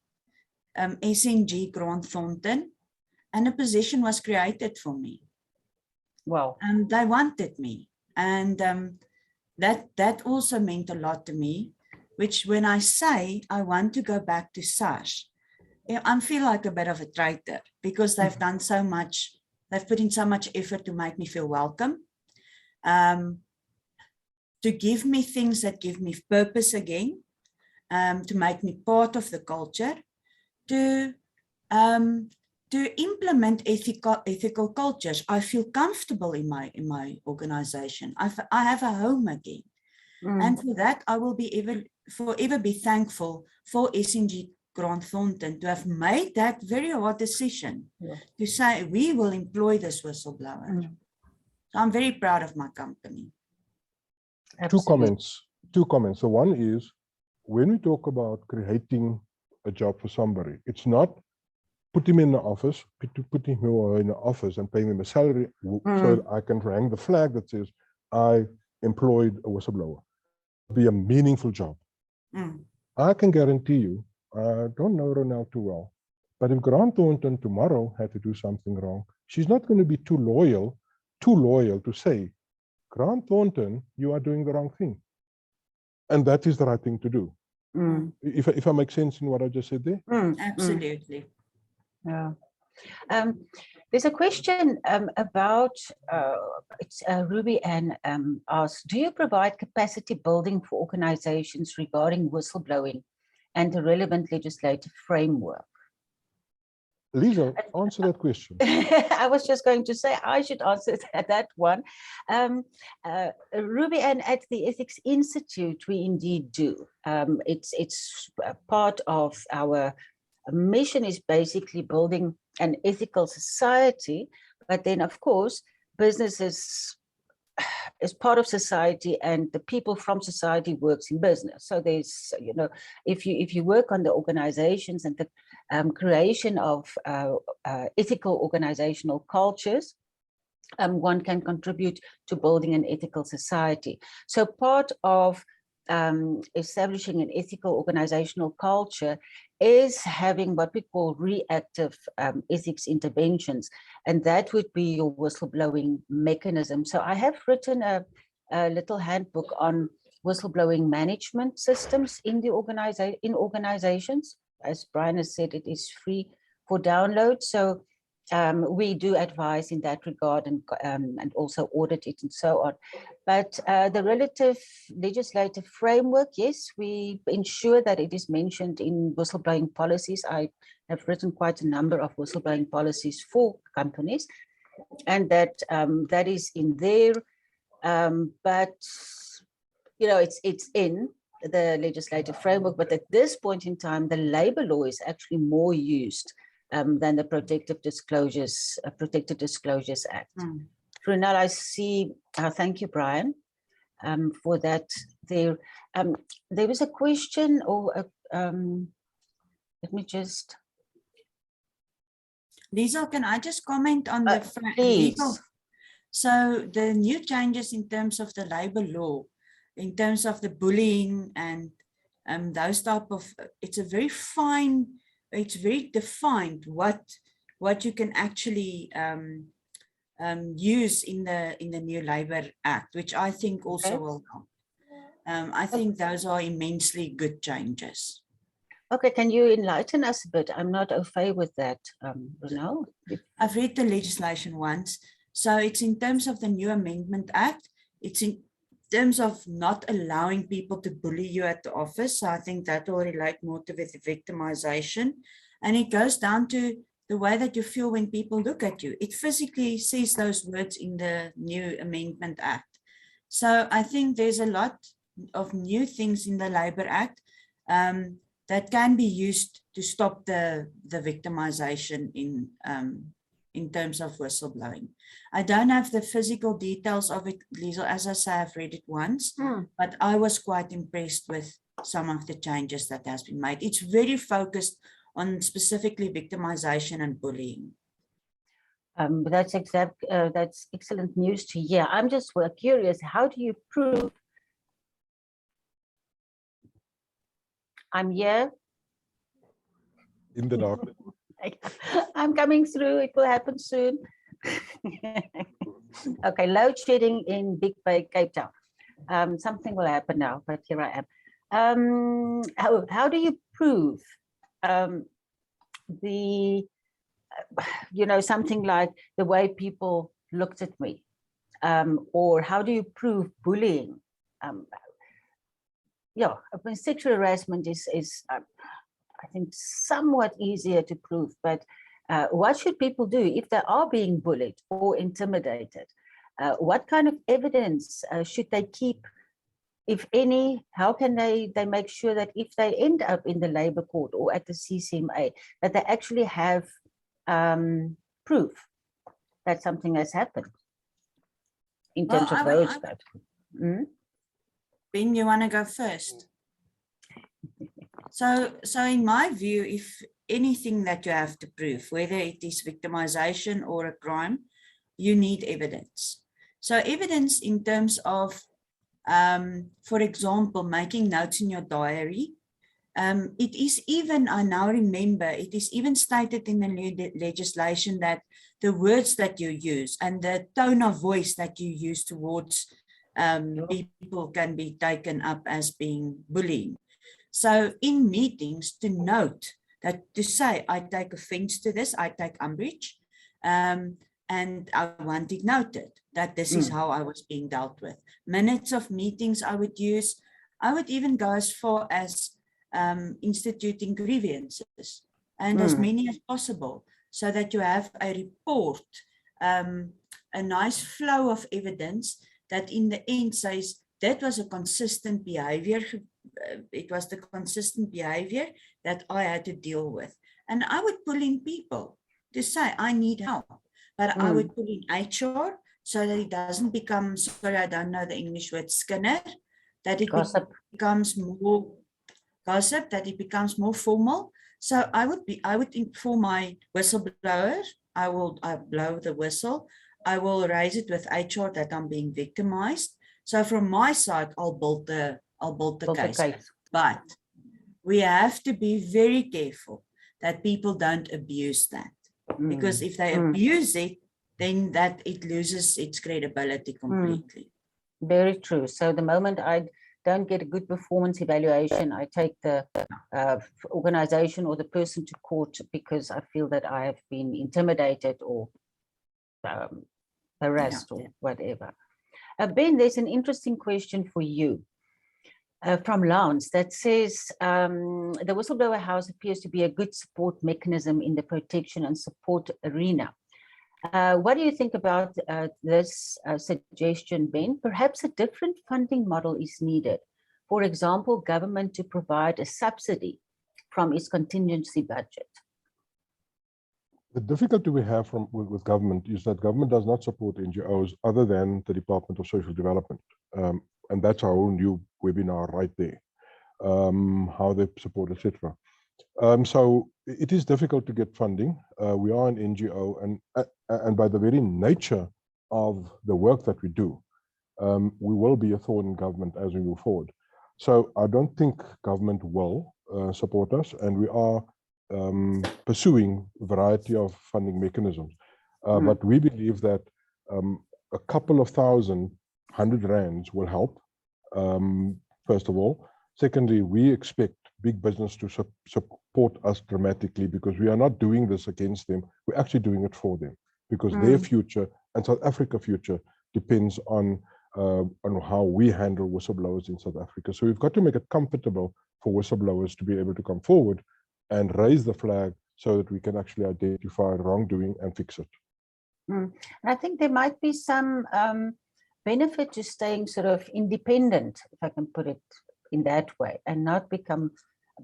SNG Grant Thornton, and a position was created for me. Wow. And they wanted me, and that also meant a lot to me, which when I say I want to go back to SARS, I feel like a bit of a traitor, because they've done so much, they've put in so much effort to make me feel welcome, to give me things that give me purpose again, to make me part of the culture, to implement ethical cultures. I feel comfortable in my organization. I have a home again. And for that, I will forever be thankful for SNG Grant Thornton to have made that very hard decision to say, we will employ this whistleblower. So I'm very proud of my company. Absolutely. Two comments. So one is, when we talk about creating a job for somebody, it's not put him in the office, put him in the office and pay him a salary so that I can hang the flag that says, I employed a whistleblower. It'll be a meaningful job. I can guarantee you, I don't know Ronelle too well, but if Grant Thornton tomorrow had to do something wrong, she's not going to be too loyal to say, Grant Thornton, you are doing the wrong thing. And that is the right thing to do. If I make sense in what I just said there? Absolutely. Yeah. There's a question about, Ruby Ann asked, do you provide capacity building for organizations regarding whistleblowing and the relevant legislative framework? Lisa, answer that question. I was just going to say I should answer that one. Ruby Ann, at the Ethics Institute, we indeed do. It's part of our mission is basically building an ethical society, but then of course businesses is part of society, and the people from society works in business. So there's, if you work on the organizations and the creation of ethical organizational cultures, one can contribute to building an ethical society. So part of establishing an ethical organizational culture is having what we call reactive ethics interventions, and that would be your whistleblowing mechanism. So I have written a little handbook on whistleblowing management systems in the organizations. As Brian has said, it is free for download. So we do advise in that regard, and also audit it and so on. But the relative legislative framework, yes, we ensure that it is mentioned in whistleblowing policies. I have written quite a number of whistleblowing policies for companies, and that that is in there. But it's in the legislative framework. But at this point in time, the labor law is actually more used than the Protected Disclosures Act. Brunel, I see. Thank you, Brian, for that. There was a question, or let me just. Lisa, can I just comment on the please. legal? So the new changes in terms of the labor law, in terms of the bullying and those type of, it's a very fine. It's very defined what you can actually use in the new Labour Act, which I think also will help. I think those are immensely good changes. Okay, can you enlighten us a bit? I'm not au fait with that, Brunel. I've read the legislation once. So it's in terms of the new Amendment Act. It's in terms of not allowing people to bully you at the office. So I think that will relate more to the victimization. And it goes down to the way that you feel when people look at you. It physically says those words in the new Amendment Act. So I think there's a lot of new things in the Labour Act that can be used to stop the victimization in terms of whistleblowing. I don't have the physical details of it, Liesel. As I say, I've read it once, but I was quite impressed with some of the changes that has been made. It's very focused on specifically victimization and bullying. That's excellent news to hear. I'm just curious, how do you prove? I'm here. In the dark. I'm coming through. It will happen soon. Okay, load shedding in Big Bay, Cape Town. Something will happen now, but here I am. How do you prove something like the way people looked at me, or how do you prove bullying? Sexual harassment is I think somewhat easier to prove, but what should people do if they are being bullied or intimidated? What kind of evidence should they keep, if any? How can they make sure that if they end up in the labor court or at the CCMA, that they actually have proof that something has happened in terms of those? Ben, you want to go first? So in my view, if anything that you have to prove, whether it is victimization or a crime, you need evidence. So evidence in terms of, for example, making notes in your diary. It is even, I now remember, it is even stated in the new legislation that the words that you use and the tone of voice that you use towards people can be taken up as being bullying. So in meetings, to note that, to say, I take offense to this, I take umbrage, and I want it noted that this is how I was being dealt with. Minutes of meetings I would use. I would even go as far as instituting grievances, and as many as possible, so that you have a report, a nice flow of evidence that in the end says that was a consistent behavior. It was the consistent behavior that I had to deal with. And I would pull in people to say, I need help. But I would pull in HR so that it doesn't become, sorry, I don't know the English word, Skinner, that it Gossip. becomes more gossip, that it becomes more formal. So I would inform my whistleblower, I blow the whistle, I will raise it with HR that I'm being victimized. So from my side, I'll build the case. But we have to be very careful that people don't abuse that. Because if they abuse it, then that it loses its credibility completely. Very true. So the moment I don't get a good performance evaluation, I take the organization or the person to court because I feel that I have been intimidated or harassed or whatever. Ben, there's an interesting question for you from Lance that says the whistleblower house appears to be a good support mechanism in the protection and support arena. What do you think about this suggestion, Ben? Perhaps a different funding model is needed. For example, government to provide a subsidy from its contingency budget. The difficulty we have with government is that government does not support NGOs other than the Department of Social Development. And that's our own new webinar right there, how they support, etc. So it is difficult to get funding. We are an NGO, and by the very nature of the work that we do, we will be a thorn in government as we move forward. So I don't think government will support us, and we are pursuing a variety of funding mechanisms. But we believe that a couple of thousand, 100 rands will help, first of all. Secondly, we expect big business to support us dramatically because we are not doing this against them. We're actually doing it for them because their future and South Africa's future depends on how we handle whistleblowers in South Africa. So we've got to make it comfortable for whistleblowers to be able to come forward and raise the flag so that we can actually identify wrongdoing and fix it. And I think there might be some benefit to staying sort of independent, if I can put it in that way, and not become,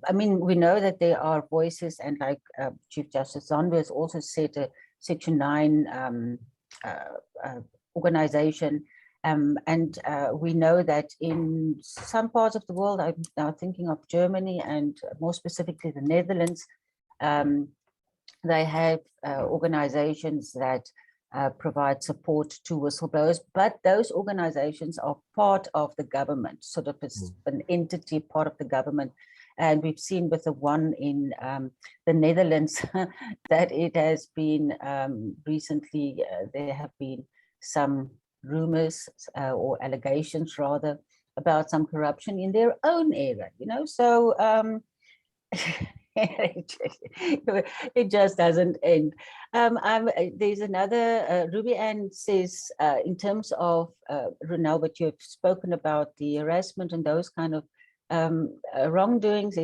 I mean, we know that there are voices, and like Chief Justice Zondo has also said, a Section 9 organization, and we know that in some parts of the world, I'm now thinking of Germany and more specifically the Netherlands, they have organizations that provide support to whistleblowers, but those organizations are part of the government, sort of an entity, part of the government. And we've seen with the one in the Netherlands that it has been recently, there have been some rumors or allegations rather about some corruption in their own area, you know, so it just doesn't end. There's another, Ruby Ann says, in terms of, Ronel, what you've spoken about, the harassment and those kind of wrongdoings,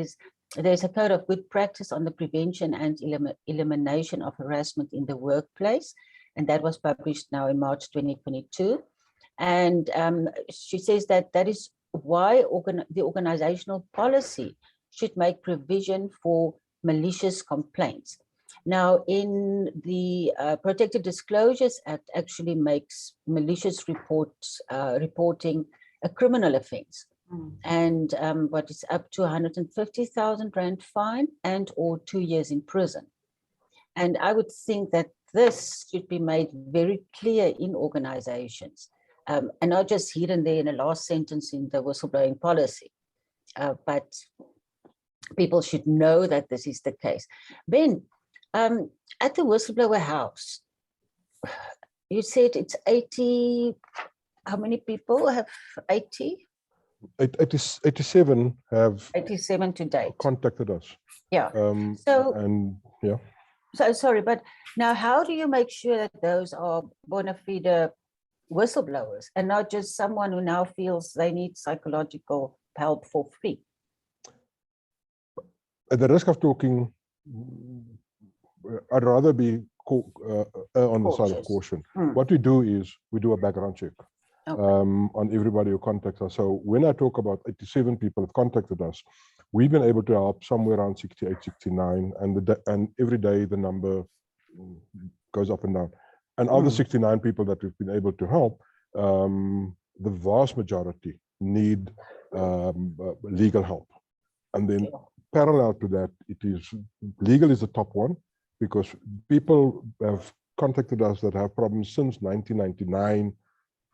there's a code of good practice on the prevention and elimination of harassment in the workplace. And that was published now in March 2022. And she says that that is why the organizational policy should make provision for malicious complaints. Now, in the Protected Disclosures Act actually makes malicious reporting a criminal offense. And what is up to 150,000 Rand fine and or 2 years in prison. And I would think that this should be made very clear in organizations, and not just here and there in a last sentence in the whistleblowing policy, but people should know that this is the case. Ben, at the whistleblower house, you said it's 80, how many people have 80? 87 have 87 to date. Contacted us. Yeah. So sorry, but now how do you make sure that those are bona fide whistleblowers and not just someone who now feels they need psychological help for free? At the risk of talking, I'd rather be on the side of caution. What we do is we do a background check on everybody who contacts us. So when I talk about 87 people have contacted us, we've been able to help somewhere around 68, 69, and every day the number goes up and down. And of the 69 people that we've been able to help, the vast majority need legal help. And then parallel to that, legal is the top one, because people have contacted us that have problems since 1999,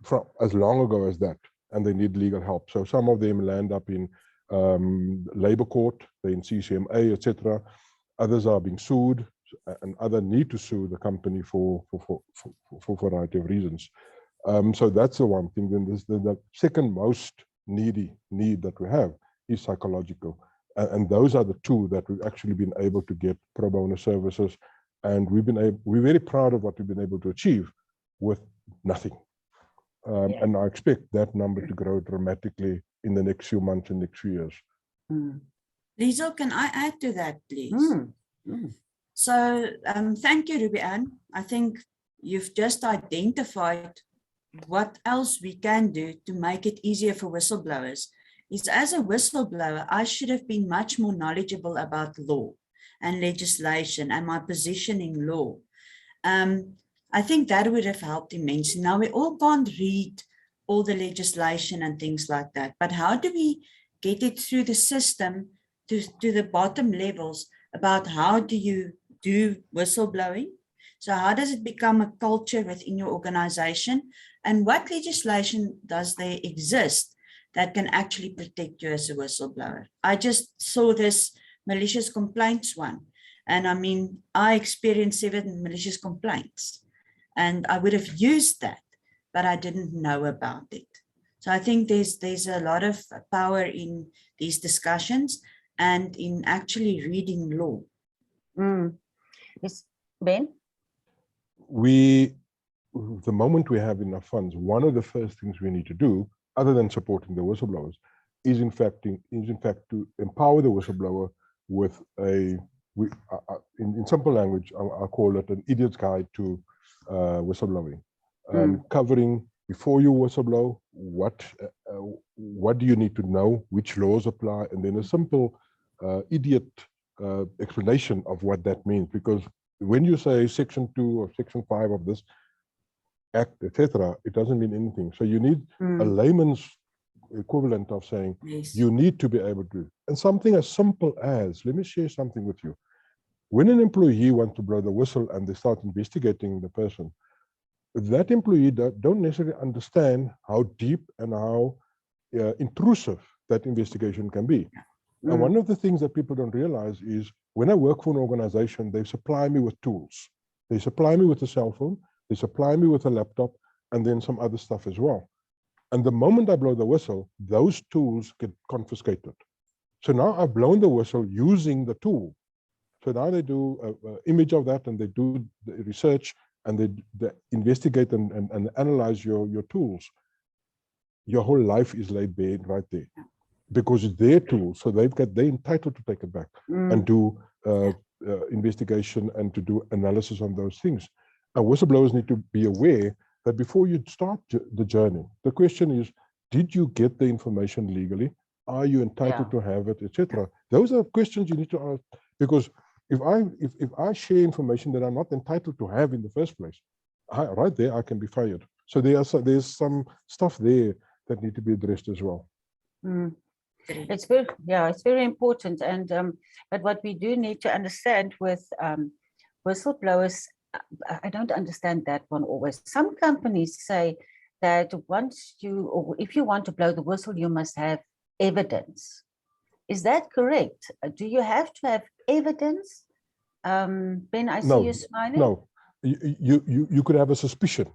from as long ago as that, and they need legal help. So some of them land up in labor court, they're in CCMA, etc. Others are being sued, and others need to sue the company for a variety of reasons. So that's the one thing. Then the second most need that we have is psychological. And those are the two that we've actually been able to get pro bono services. And we're very proud of what we've been able to achieve with nothing. And I expect that number to grow dramatically in the next few months and next few years. Liesel, can I add to that, please? So thank you, Ruby Ann. I think you've just identified what else we can do to make it easier for whistleblowers. Is as a whistleblower, I should have been much more knowledgeable about law and legislation and my position in law. I think that would have helped immensely. Now, we all can't read all the legislation and things like that, but how do we get it through the system to the bottom levels about how do you do whistleblowing? So how does it become a culture within your organization? And what legislation does there exist that can actually protect you as a whistleblower? I just saw this malicious complaints one. And I mean, I experienced 7 malicious complaints and I would have used that, but I didn't know about it. So I think there's a lot of power in these discussions and in actually reading law. Yes, Ben? The moment we have enough funds, one of the first things we need to do, other than supporting the whistleblowers, is in fact to empower the whistleblower with in simple language, I'll call it an idiot's guide to whistleblowing, covering before you whistleblow, what do you need to know, which laws apply, and then a simple idiot explanation of what that means. Because when you say Section 2 or Section 5 of this Act, etc., it doesn't mean anything. So you need a layman's equivalent of saying, you need to be able to, and something as simple as, let me share something with you. When an employee wants to blow the whistle and they start investigating the person, that employee don't necessarily understand how deep and how intrusive that investigation can be. And one of the things that people don't realize is when I work for an organization, they supply me with tools. They supply me with a cell phone, they supply me with a laptop, and then some other stuff as well. And the moment I blow the whistle, those tools get confiscated. So now I've blown the whistle using the tool. So now they do an image of that and they do the research and they investigate and analyze your tools. Your whole life is laid bare right there because it's their tool. So they're entitled to take it back and do investigation and to do analysis on those things. And whistleblowers need to be aware that before you start the journey, the question is, did you get the information legally? Are you entitled to have it, etc.? Those are questions you need to ask, because if I share information that I'm not entitled to have in the first place, right there I can be fired. So there's some stuff there that need to be addressed as well. It's very important. And but what we do need to understand with whistleblowers, I don't understand that one always. Some companies say that if you want to blow the whistle, you must have evidence. Is that correct? Do you have to have evidence? Ben, I see you smiling. No, you could have a suspicion,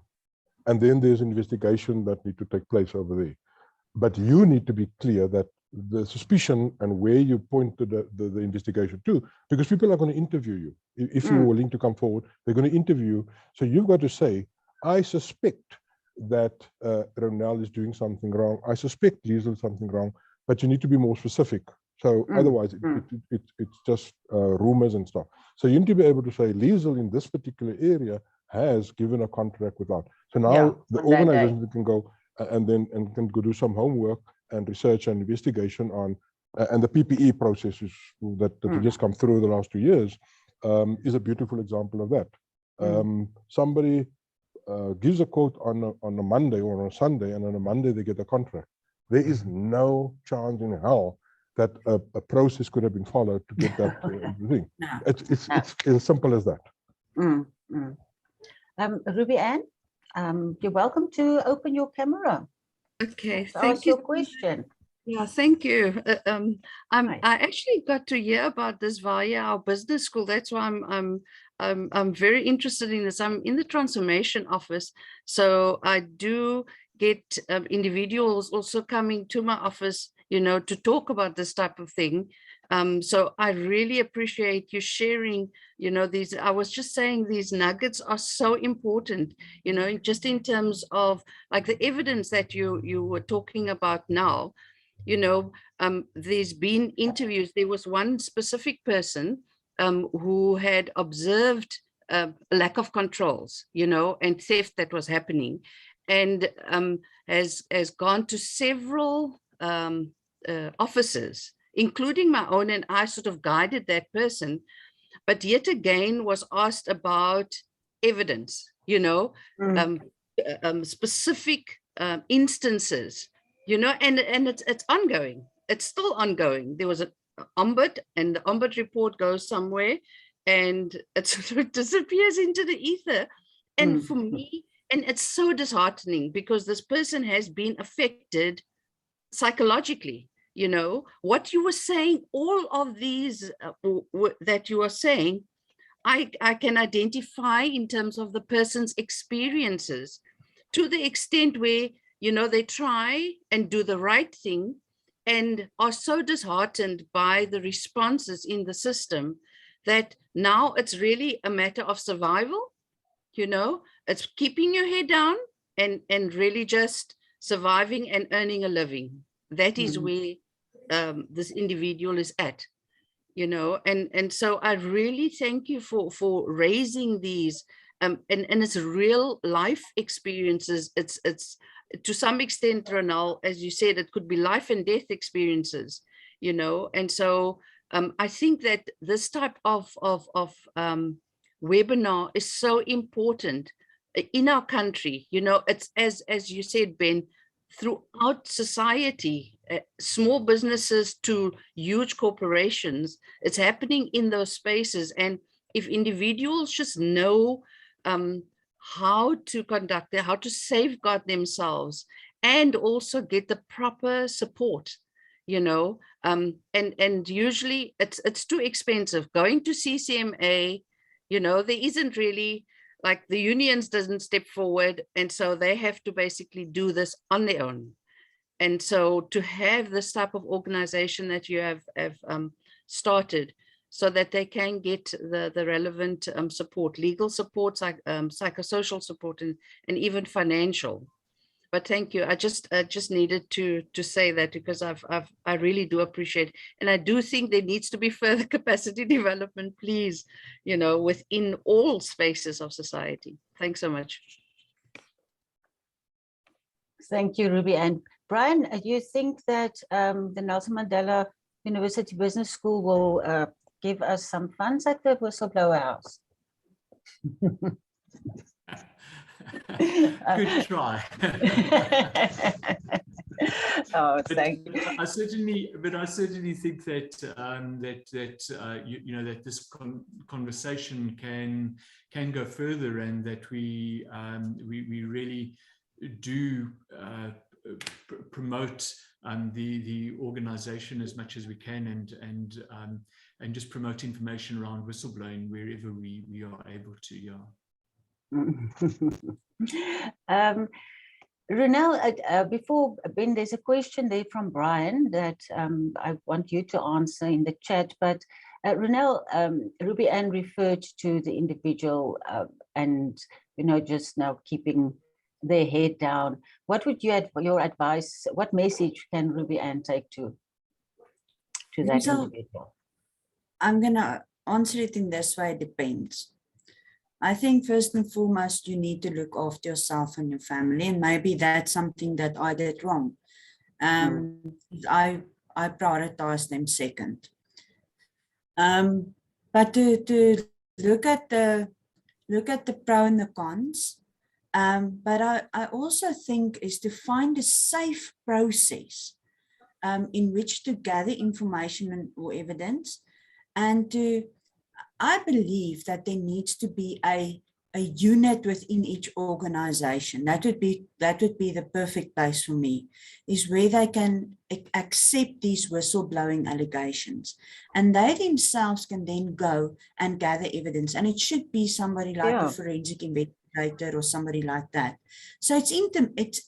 and then there's investigation that need to take place over there. But you need to be clear that the suspicion and where you point to the investigation to, because people are going to interview you. If you're willing to come forward, they're going to interview you. So you've got to say, I suspect that Ronald is doing something wrong. I suspect Liesel something wrong, but you need to be more specific. So otherwise it's just rumors and stuff. So you need to be able to say Liesel in this particular area has given a contract without. So now the organization can go and can go do some homework and research and investigation on, and the PPE processes that have just come through the last 2 years is a beautiful example of that. Somebody gives a quote on a Monday or on a Sunday, and on a Monday they get a contract. There is no chance in hell that a process could have been followed to get that thing. No. It's as simple as that. Ruby Ann, you're welcome to open your camera. Okay, Ask thank your you. question. Yeah, thank you. Hi. I actually got to hear about this via our business school. That's why I'm very interested in this. I'm in the transformation office, so I do get individuals also coming to my office, you know, to talk about this type of thing. So I really appreciate you sharing, you know, these. I was just saying these nuggets are so important, you know, just in terms of like the evidence that you were talking about now. You know, there's been interviews. There was one specific person who had observed lack of controls, you know, and theft that was happening, and has gone to several offices, including my own, and I sort of guided that person, but yet again was asked about evidence, you know, specific instances, you know, and it's ongoing. It's still ongoing. There was an ombud, and the ombud report goes somewhere, and it sort of disappears into the ether. And for me, and it's so disheartening because this person has been affected psychologically. You know, what you were saying, all of these that you are saying, I can identify in terms of the person's experiences, to the extent where, you know, they try and do the right thing and are so disheartened by the responses in the system that now it's really a matter of survival. You know, it's keeping your head down and really just surviving and earning a living. That is where this individual is at, you know, and so I really thank you for raising these, and it's real life experiences. It's to some extent, Ronald, as you said, it could be life and death experiences, you know, and so I think that this type of webinar is so important in our country. You know, it's as you said, Ben, throughout society, small businesses to huge corporations, it's happening in those spaces. And if individuals just know how to conduct it, how to safeguard themselves, and also get the proper support, you know, and usually it's too expensive. Going to CCMA, you know, there isn't really, like, the unions doesn't step forward, and so they have to basically do this on their own. And so to have this type of organization that you have started, so that they can get the relevant support, legal support, psychosocial support, and even financial. But thank you. I just needed to say that, because I really do appreciate, and I do think there needs to be further capacity development, please, you know, within all spaces of society. Thanks so much. Thank you, Ruby. And Brian, do you think that the Nelson Mandela University Business School will give us some funds at the Whistleblower House? Good try. Oh, thank you. I certainly think that you know, that this conversation can go further, and that we really do promote the organization as much as we can, and just promote information around whistleblowing wherever we are able to. Yeah. Ronel, before Ben, there's a question there from Brian that I want you to answer in the chat. But Ronel, Ruby Ann referred to the individual and, you know, just now keeping their head down. What would you add for your advice? What message can Ruby Ann take to that individual? I'm gonna answer it in this way. It depends. I think first and foremost, you need to look after yourself and your family, and maybe that's something that I did wrong. I prioritized them second. But to look at the pro and the cons, But I also think is to find a safe process in which to gather information or evidence, and I believe that there needs to be a unit within each organization. That would be the perfect place for me, is where they can accept these whistleblowing allegations, and they themselves can then go and gather evidence. And it should be somebody like a forensic investigator or somebody like that. So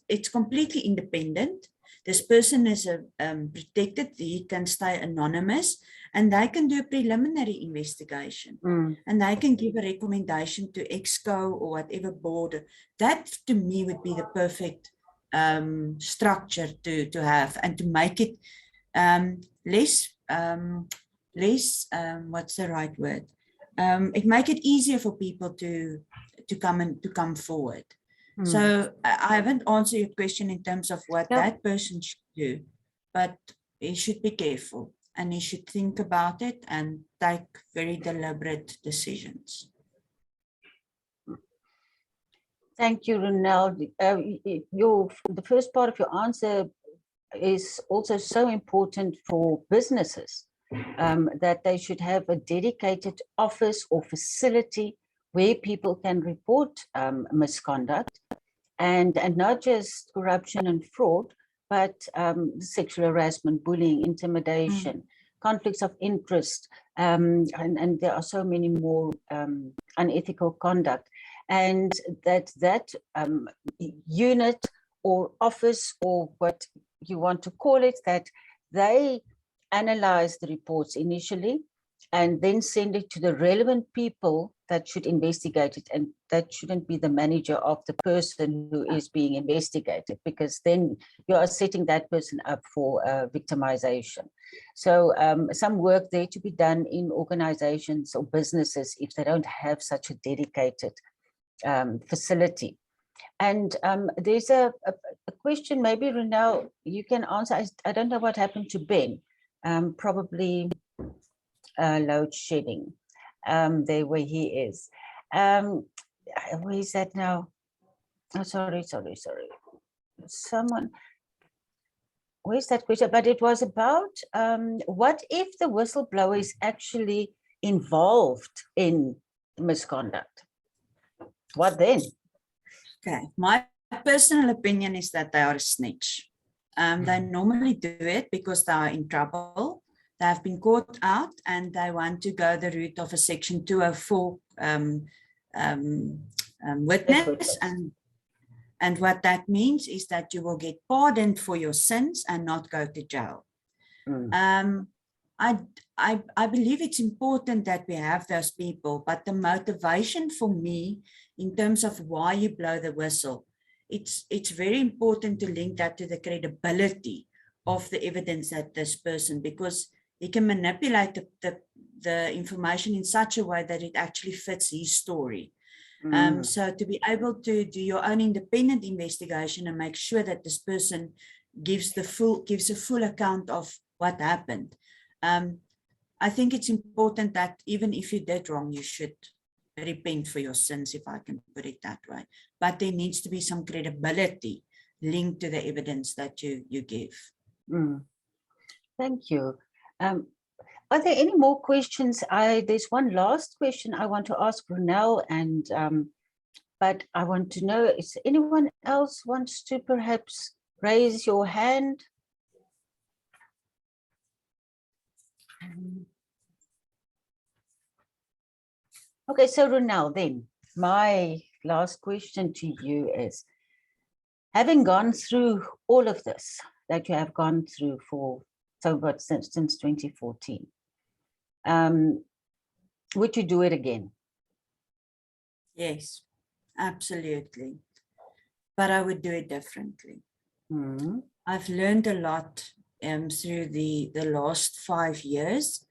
it's completely independent. This person is protected, he can stay anonymous, and they can do a preliminary investigation. And they can give a recommendation to EXCO or whatever board. That to me would be the perfect structure to have, and to make it less, what's the right word? It make it easier for people to come forward. So I haven't answered your question in terms of what that person should do, but he should be careful and he should think about it and take very deliberate decisions. Thank you, Ronel. The first part of your answer is also so important for businesses, that they should have a dedicated office or facility where people can report misconduct, and not just corruption and fraud, but sexual harassment, bullying, intimidation, conflicts of interest, and there are so many more unethical conduct. And that unit or office, or what you want to call it, that they analyze the reports initially and then send it to the relevant people that should investigate it. And that shouldn't be the manager of the person who is being investigated, because then you are setting that person up for victimization. So some work there to be done in organizations or businesses if they don't have such a dedicated facility. And there's a question, maybe Ronel, you can answer. I don't know what happened to Ben. Probably load shedding there where he is. Where is that now? Oh, sorry. Someone, where's that question? But it was about what if the whistleblower is actually involved in misconduct? What then? Okay, my personal opinion is that they are a snitch. They normally do it because they are in trouble. They have been caught out and they want to go the route of a Section 204 witness. And what that means is that you will get pardoned for your sins and not go to jail. I believe it's important that we have those people, but the motivation for me in terms of why you blow the whistle, it's very important to link that to the credibility of the evidence that this person, because he can manipulate the information in such a way that it actually fits his story. So to be able to do your own independent investigation and make sure that this person gives a full account of what happened. I think it's important that even if you did wrong, you should repent for your sins, if I can put it that way. But there needs to be some credibility linked to the evidence that you give. Thank you. Are there any more questions? There's one last question I want to ask Ronel, and but I want to know, is anyone else wants to perhaps raise your hand? Okay, so Ronel, then my last question to you is, having gone through all of this that you have gone through for since 2014, would you do it again? Yes, absolutely. But I would do it differently. I've learned a lot through the last 5 years.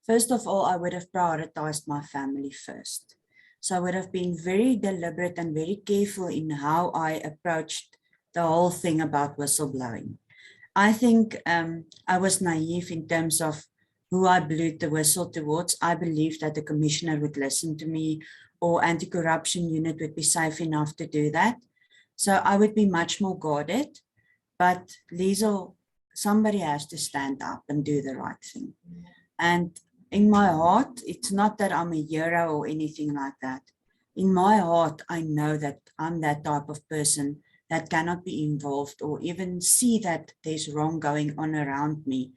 First of all, I would have prioritized my family first. So I would have been very deliberate and very careful in how I approached the whole thing about whistleblowing. I think I was naive in terms of who I blew the whistle towards. I believed that the commissioner would listen to me, or anti-corruption unit would be safe enough to do that. So I would be much more guarded. But Liesel, somebody has to stand up and do the right thing. And in my heart, it's not that I'm a hero or anything like that. In my heart, I know that I'm that type of person that cannot be involved or even see that there's wrong going on around me,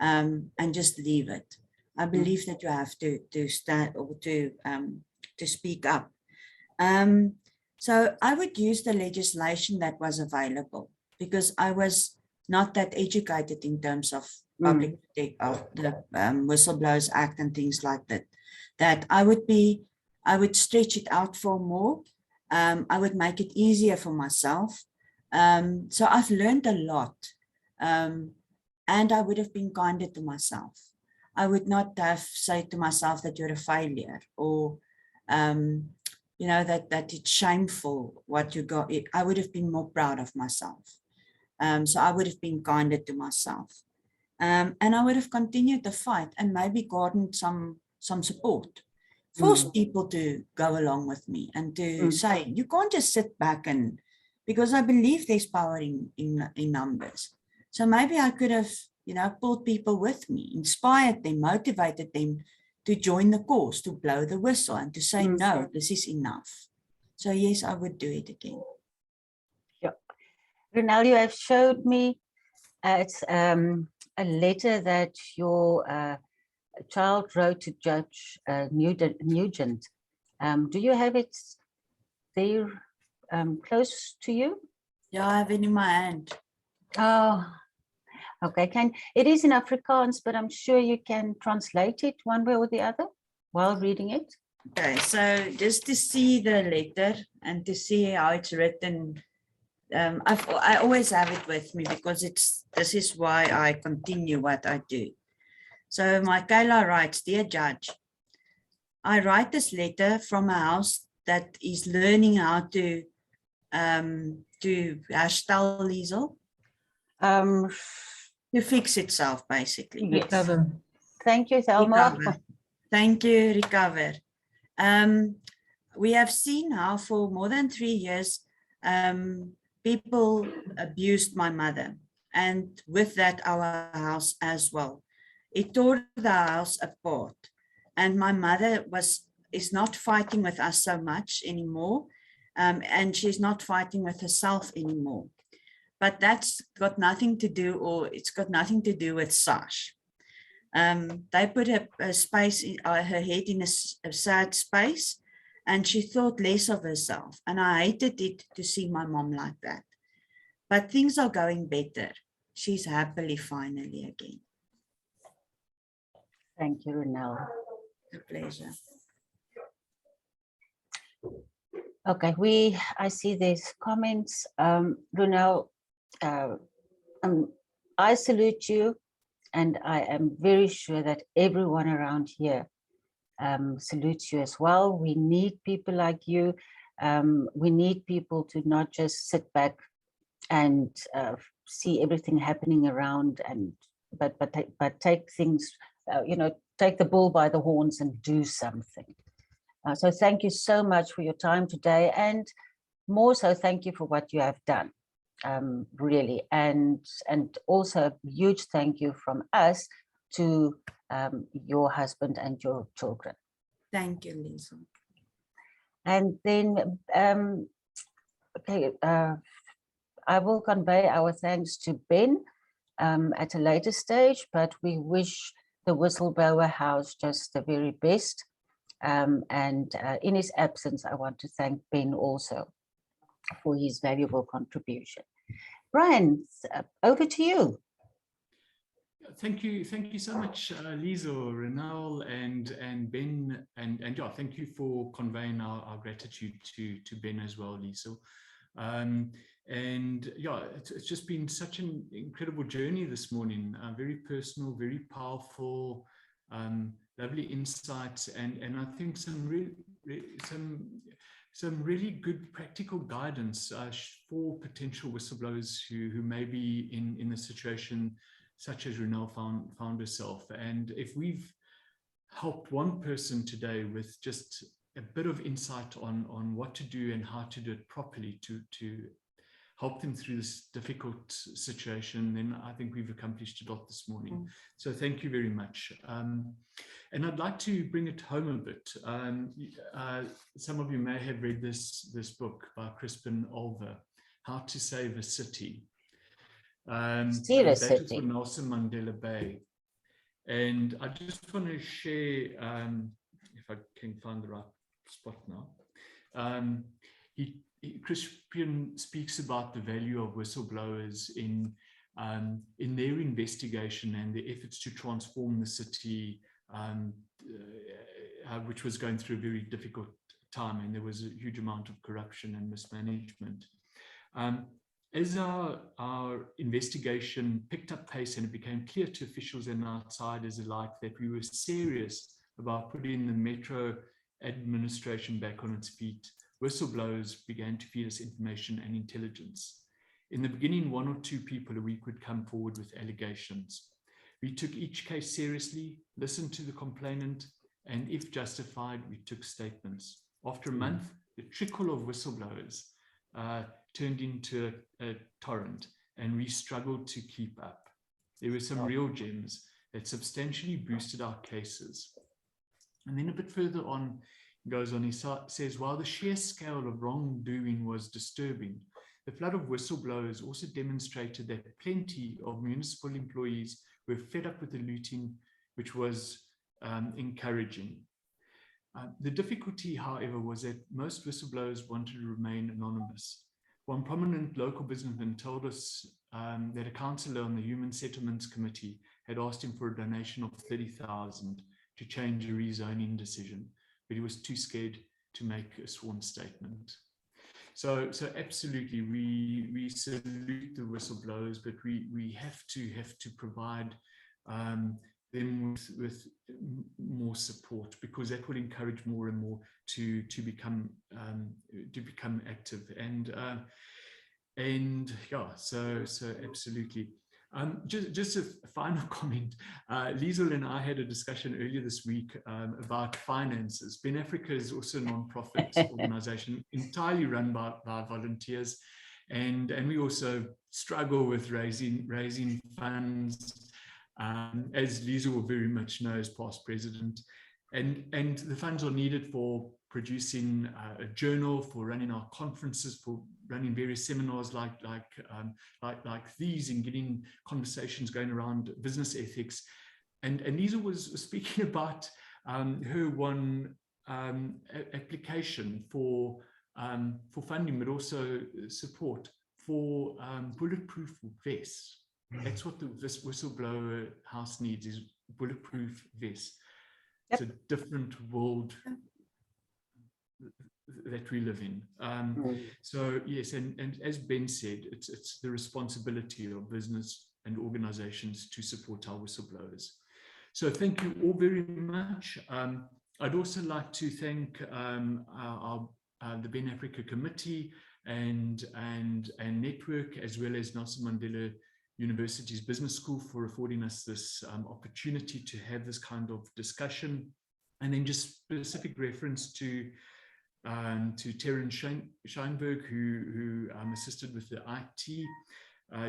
and just leave it. I believe that you have to stand or to speak up. So I would use the legislation that was available, because I was not that educated in terms of public of the Whistleblowers Act and things like that. That I would stretch it out for more. I would make it easier for myself. So I've learned a lot, and I would have been kinder to myself. I would not have said to myself that you're a failure, or you know, that it's shameful what you got. I would have been more proud of myself. So I would have been kinder to myself. And I would have continued the fight and maybe gotten some support. Force people to go along with me and to say, you can't just sit back, and because I believe there's power in numbers. So maybe I could have, you know, pulled people with me, inspired them, motivated them to join the cause, to blow the whistle and to say, no, this is enough. So yes, I would do it again. Yeah. Ronel, you have showed me it's a letter that your child wrote to Judge Nugent. Do you have it there close to you? Yeah, I have it in my hand. Oh, okay. It is in Afrikaans, but I'm sure you can translate it one way or the other while reading it. Okay, so just to see the letter and to see how it's written, I always have it with me, because this is why I continue what I do. So Michaela writes, Dear Judge, I write this letter from a house that is learning how to herstel, Liesel, to fix itself, basically. Yes. Thank you, Thelma. Recover. Thank you, recover. We have seen how for more than 3 years, people abused my mother, and with that, our house as well. It tore the house apart, and my mother is not fighting with us so much anymore, and she's not fighting with herself anymore. But that's got nothing to do, or it's got nothing to do with Sash. They put her space, her head in a sad space, and she thought less of herself. And I hated it to see my mom like that. But things are going better. She's happily finally again. Thank you, Ronel. A pleasure. Okay, I see there's comments. Ronel, I salute you, and I am very sure that everyone around here salutes you as well. We need people like you. We need people to not just sit back and see everything happening around, but take things, take the bull by the horns and do something. So thank you so much for your time today, and more so, thank you for what you have done, really, and also a huge thank you from us to your husband and your children. Thank you, Lisa. And then, okay, I will convey our thanks to Ben at a later stage, but we wish the Whistleblower House just the very best. And in his absence, I want to thank Ben also for his valuable contribution. Brian, over to you. Thank you so much, Liesel, Ronel, and Ben, and yeah, thank you for conveying our gratitude to Ben as well, Liesel. And yeah, it's just been such an incredible journey this morning, very personal, very powerful, lovely insights, and I think some really good practical guidance for potential whistleblowers who may be in the situation such as Renelle found herself. And if we've helped one person today with just a bit of insight on what to do and how to do it properly to help them through this difficult situation, then I think we've accomplished a lot this morning. So thank you very much. And I'd like to bring it home a bit. Some of you may have read this book by Crispin Olver, How to Save a City. Steal a That was city. for Nelson Mandela Bay. And I just want to share, if I can find the right spot now. Crispin speaks about the value of whistleblowers in their investigation and the efforts to transform the city, which was going through a very difficult time, and there was a huge amount of corruption and mismanagement. As our investigation picked up pace and it became clear to officials and outsiders alike that we were serious about putting the Metro administration back on its feet, whistleblowers began to feed us information and intelligence. In the beginning, 1 or 2 people a week would come forward with allegations. We took each case seriously, listened to the complainant, and if justified, we took statements. After a month, the trickle of whistleblowers turned into a torrent, and we struggled to keep up. There were some real gems that substantially boosted our cases. And then a bit further on, he goes on, he says, while the sheer scale of wrongdoing was disturbing, the flood of whistleblowers also demonstrated that plenty of municipal employees were fed up with the looting, which was encouraging. The difficulty, however, was that most whistleblowers wanted to remain anonymous. One prominent local businessman told us that a councillor on the Human Settlements Committee had asked him for a donation of 30,000 to change a rezoning decision, but he was too scared to make a sworn statement. So absolutely, we salute the whistleblowers, but we have to provide them with more support, because that will encourage more and more to become active. And yeah, so absolutely. Just a final comment. Liesel and I had a discussion earlier this week about finances. Ben Africa is also a non-profit organization entirely run by volunteers, and we also struggle with raising funds, as Liesel will very much know as past president. And the funds are needed for producing a journal, for running our conferences, for running various seminars like these, and getting conversations going around business ethics. And Liesel was speaking about her one application for funding, but also support for bulletproof vests. That's what this whistleblower house needs, is bulletproof vests. It's a different world that we live in. So yes, and as Ben said, it's the responsibility of business and organizations to support our whistleblowers. So thank you all very much. I'd also like to thank the Ben Africa Committee and Network, as well as Nelson Mandela University's Business School, for affording us this opportunity to have this kind of discussion. And then just specific reference to Terence Scheinberg, who assisted with the IT,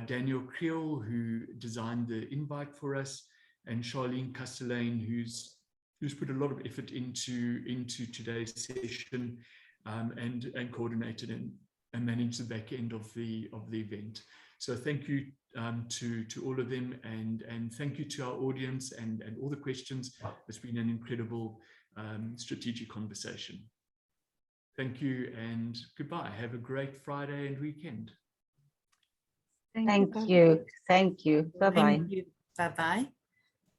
Daniel Creel, who designed the invite for us, and Charlene Castellane, who's put a lot of effort into today's session, and coordinated and managed the back end of the event. So thank you to all of them, and thank you to our audience and all the questions. It's been an incredible strategic conversation. Thank you and goodbye. Have a great Friday and weekend. Thank you. Thank you. Bye-bye. Bye-bye.